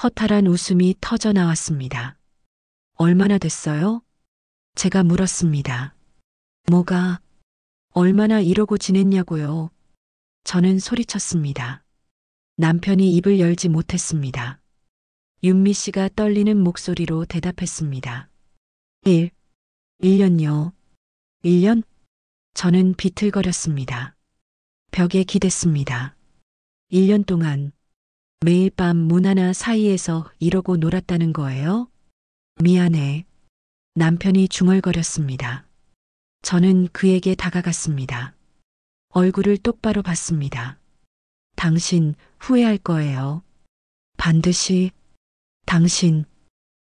[SPEAKER 1] 허탈한 웃음이 터져 나왔습니다. 얼마나 됐어요? 제가 물었습니다. 뭐가? 얼마나 이러고 지냈냐고요? 저는 소리쳤습니다. 남편이 입을 열지 못했습니다. 윤미 씨가 떨리는 목소리로 대답했습니다. 1년요. 1년? 저는 비틀거렸습니다. 벽에 기댔습니다. 1년 동안 매일 밤 문 하나 사이에서 이러고 놀았다는 거예요? 미안해. 남편이 중얼거렸습니다. 저는 그에게 다가갔습니다. 얼굴을 똑바로 봤습니다. 당신 후회할 거예요. 반드시. 당신,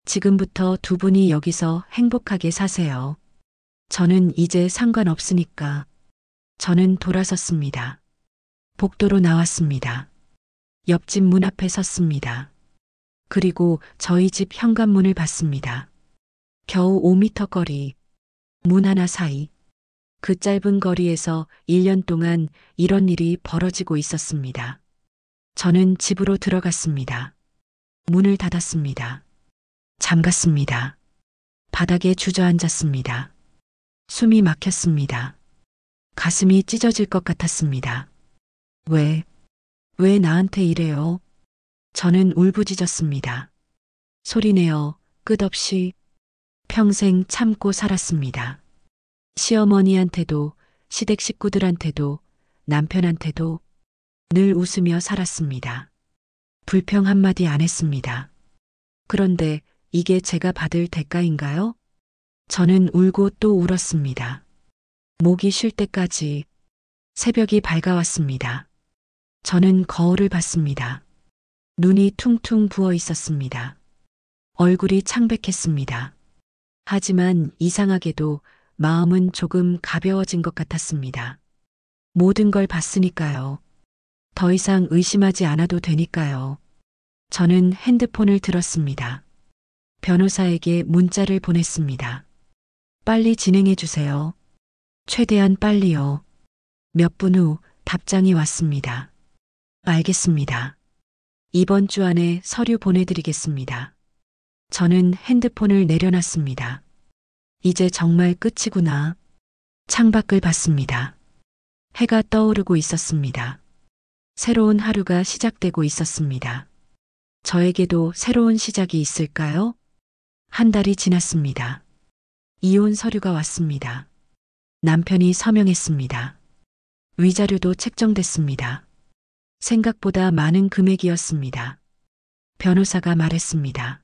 [SPEAKER 1] 지금부터 2분이 여기서 행복하게 사세요. 저는 이제 상관없으니까. 저는 돌아섰습니다. 복도로 나왔습니다. 옆집 문 앞에 섰습니다. 그리고 저희 집 현관문을 봤습니다. 겨우 5m 거리, 문 하나 사이. 그 짧은 거리에서 1년 동안 이런 일이 벌어지고 있었습니다. 저는 집으로 들어갔습니다. 문을 닫았습니다. 잠갔습니다. 바닥에 주저앉았습니다. 숨이 막혔습니다. 가슴이 찢어질 것 같았습니다. 왜 나한테 이래요? 저는 울부짖었습니다. 소리내어 끝없이. 평생 참고 살았습니다. 시어머니한테도, 시댁 식구들한테도, 남편한테도 늘 웃으며 살았습니다. 불평 한마디 안 했습니다. 그런데 이게 제가 받을 대가인가요? 저는 울고 또 울었습니다. 목이 쉴 때까지. 새벽이 밝아왔습니다. 저는 거울을 봤습니다. 눈이 퉁퉁 부어 있었습니다. 얼굴이 창백했습니다. 하지만 이상하게도 마음은 조금 가벼워진 것 같았습니다. 모든 걸 봤으니까요. 더 이상 의심하지 않아도 되니까요. 저는 핸드폰을 들었습니다. 변호사에게 문자를 보냈습니다. 빨리 진행해 주세요. 최대한 빨리요. 몇 분 후 답장이 왔습니다. 알겠습니다. 이번 주 안에 서류 보내드리겠습니다. 저는 핸드폰을 내려놨습니다. 이제 정말 끝이구나. 창밖을 봤습니다. 해가 떠오르고 있었습니다. 새로운 하루가 시작되고 있었습니다. 저에게도 새로운 시작이 있을까요? 한 달이 지났습니다. 이혼 서류가 왔습니다. 남편이 서명했습니다. 위자료도 책정됐습니다. 생각보다 많은 금액이었습니다. 변호사가 말했습니다.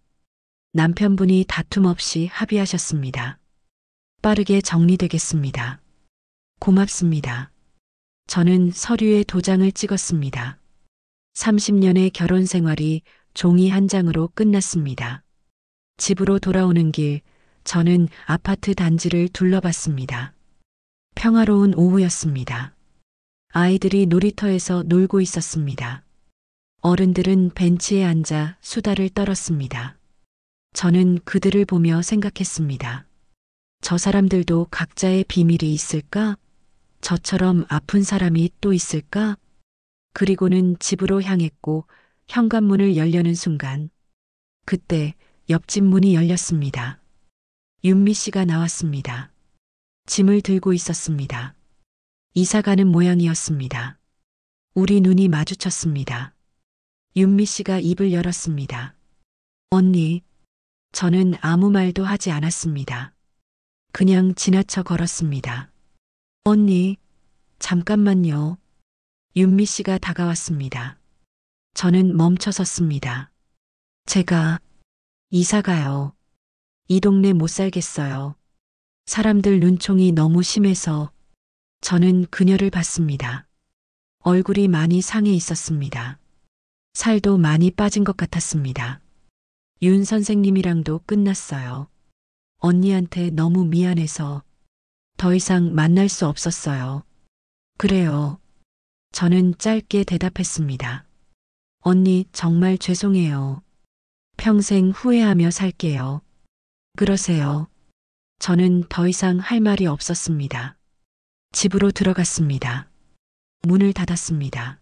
[SPEAKER 1] 남편분이 다툼 없이 합의하셨습니다. 빠르게 정리되겠습니다. 고맙습니다. 저는 서류에 도장을 찍었습니다. 30년의 결혼 생활이 종이 한 장으로 끝났습니다. 집으로 돌아오는 길, 저는 아파트 단지를 둘러봤습니다. 평화로운 오후였습니다. 아이들이 놀이터에서 놀고 있었습니다. 어른들은 벤치에 앉아 수다를 떨었습니다. 저는 그들을 보며 생각했습니다. 저 사람들도 각자의 비밀이 있을까? 저처럼 아픈 사람이 또 있을까? 그리고는 집으로 향했고 현관문을 열려는 순간, 그때 옆집 문이 열렸습니다. 윤미 씨가 나왔습니다. 짐을 들고 있었습니다. 이사 가는 모양이었습니다. 우리 눈이 마주쳤습니다. 윤미 씨가 입을 열었습니다. 언니, 저는 아무 말도 하지 않았습니다. 그냥 지나쳐 걸었습니다. 언니, 잠깐만요. 윤미 씨가 다가왔습니다. 저는 멈춰 섰습니다. 제가 이사 가요. 이 동네 못 살겠어요. 사람들 눈총이 너무 심해서 저는 그녀를 봤습니다. 얼굴이 많이 상해 있었습니다. 살도 많이 빠진 것 같았습니다. 윤 선생님이랑도 끝났어요. 언니한테 너무 미안해서 더 이상 만날 수 없었어요. 그래요. 저는 짧게 대답했습니다. 언니 정말 죄송해요. 평생 후회하며 살게요. 그러세요. 저는 더 이상 할 말이 없었습니다. 집으로 들어갔습니다. 문을 닫았습니다.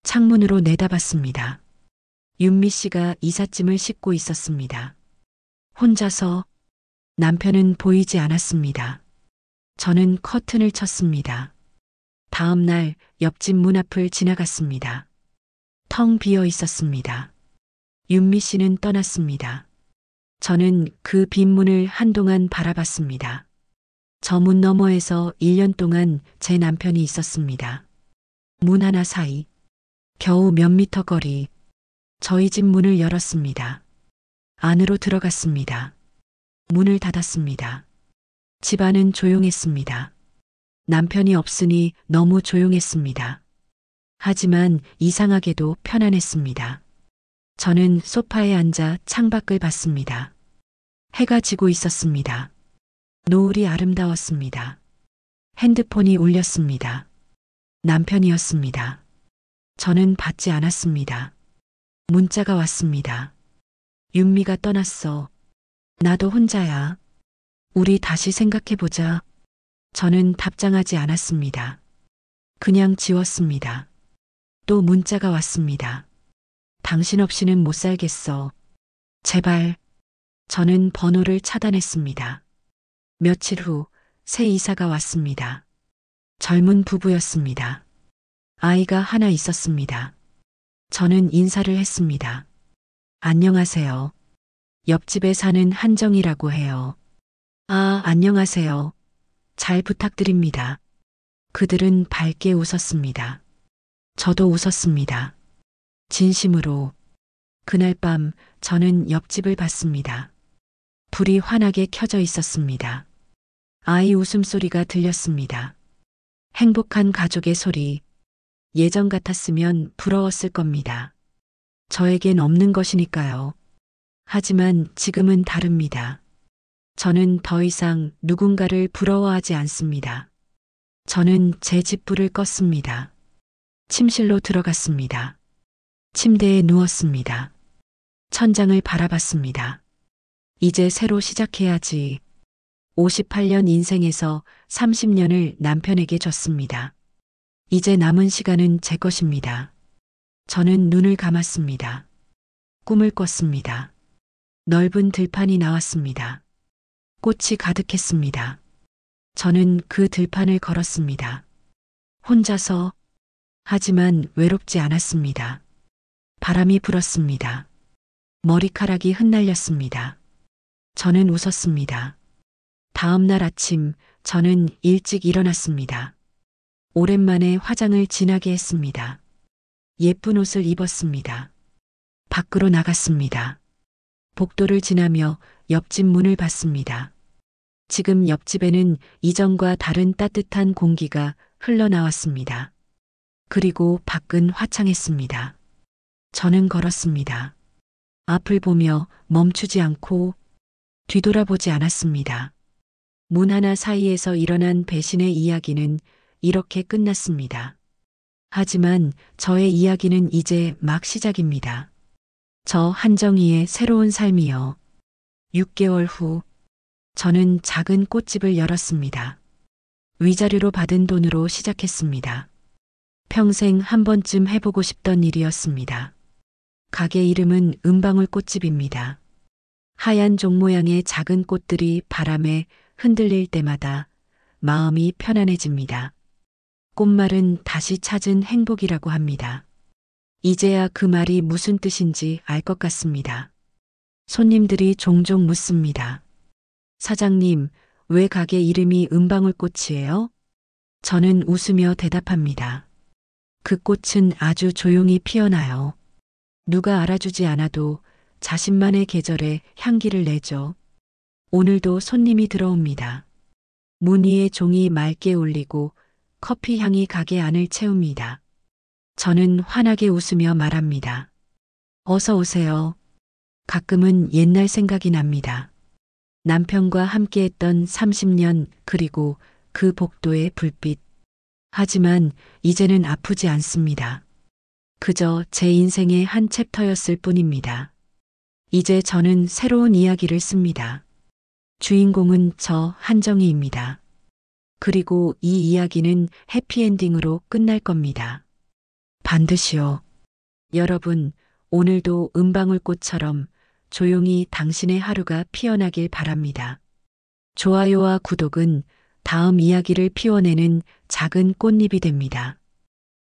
[SPEAKER 1] 창문으로 내다봤습니다. 윤미 씨가 이삿짐을 싣고 있었습니다. 혼자서 남편은 보이지 않았습니다. 저는 커튼을 쳤습니다. 다음 날 옆집 문 앞을 지나갔습니다. 텅 비어 있었습니다. 윤미 씨는 떠났습니다. 저는 그 빈 문을 한동안 바라봤습니다. 저 문 너머에서 1년 동안 제 남편이 있었습니다. 문 하나 사이, 겨우 몇 미터 거리, 저희 집 문을 열었습니다. 안으로 들어갔습니다. 문을 닫았습니다. 집 안은 조용했습니다. 남편이 없으니 너무 조용했습니다. 하지만 이상하게도 편안했습니다. 저는 소파에 앉아 창밖을 봤습니다. 해가 지고 있었습니다. 노을이 아름다웠습니다. 핸드폰이 울렸습니다. 남편이었습니다. 저는 받지 않았습니다. 문자가 왔습니다. 윤미가 떠났어. 나도 혼자야. 우리 다시 생각해보자. 저는 답장하지 않았습니다. 그냥 지웠습니다. 또 문자가 왔습니다. 당신 없이는 못 살겠어. 제발. 저는 번호를 차단했습니다. 며칠 후 새 이사가 왔습니다. 젊은 부부였습니다. 아이가 하나 있었습니다. 저는 인사를 했습니다. 안녕하세요. 옆집에 사는 한정이라고 해요. 아, 안녕하세요. 잘 부탁드립니다. 그들은 밝게 웃었습니다. 저도 웃었습니다. 진심으로. 그날 밤 저는 옆집을 봤습니다. 불이 환하게 켜져 있었습니다. 아이 웃음소리가 들렸습니다. 행복한 가족의 소리. 예전 같았으면 부러웠을 겁니다. 저에겐 없는 것이니까요. 하지만 지금은 다릅니다. 저는 더 이상 누군가를 부러워하지 않습니다. 저는 제 집 불을 껐습니다. 침실로 들어갔습니다. 침대에 누웠습니다. 천장을 바라봤습니다. 이제 새로 시작해야지. 58년 인생에서 30년을 남편에게 줬습니다. 이제 남은 시간은 제 것입니다. 저는 눈을 감았습니다. 꿈을 꿨습니다. 넓은 들판이 나왔습니다. 꽃이 가득했습니다. 저는 그 들판을 걸었습니다. 혼자서. 하지만 외롭지 않았습니다. 바람이 불었습니다. 머리카락이 흩날렸습니다. 저는 웃었습니다. 다음 날 아침 저는 일찍 일어났습니다. 오랜만에 화장을 진하게 했습니다. 예쁜 옷을 입었습니다. 밖으로 나갔습니다. 복도를 지나며 옆집 문을 봤습니다. 지금 옆집에는 이전과 다른 따뜻한 공기가 흘러나왔습니다. 그리고 밖은 화창했습니다. 저는 걸었습니다. 앞을 보며 멈추지 않고 뒤돌아보지 않았습니다. 문 하나 사이에서 일어난 배신의 이야기는 이렇게 끝났습니다. 하지만 저의 이야기는 이제 막 시작입니다. 저 한정희의 새로운 삶이요. 6개월 후 저는 작은 꽃집을 열었습니다. 위자료로 받은 돈으로 시작했습니다. 평생 한 번쯤 해보고 싶던 일이었습니다. 가게 이름은 은방울 꽃집입니다. 하얀 종 모양의 작은 꽃들이 바람에 흔들릴 때마다 마음이 편안해집니다. 꽃말은 다시 찾은 행복이라고 합니다. 이제야 그 말이 무슨 뜻인지 알 것 같습니다. 손님들이 종종 묻습니다. 사장님, 왜 가게 이름이 은방울꽃이에요? 저는 웃으며 대답합니다. 그 꽃은 아주 조용히 피어나요. 누가 알아주지 않아도 자신만의 계절에 향기를 내죠. 오늘도 손님이 들어옵니다. 문 위에 종이 맑게 울리고 커피 향이 가게 안을 채웁니다. 저는 환하게 웃으며 말합니다. 어서 오세요. 가끔은 옛날 생각이 납니다. 남편과 함께했던 30년 그리고 그 복도의 불빛. 하지만 이제는 아프지 않습니다. 그저 제 인생의 한 챕터였을 뿐입니다. 이제 저는 새로운 이야기를 씁니다. 주인공은 저 한정희입니다. 그리고 이 이야기는 해피엔딩으로 끝날 겁니다. 반드시요. 여러분, 오늘도 은방울꽃처럼 조용히 당신의 하루가 피어나길 바랍니다. 좋아요와 구독은 다음 이야기를 피워내는 작은 꽃잎이 됩니다.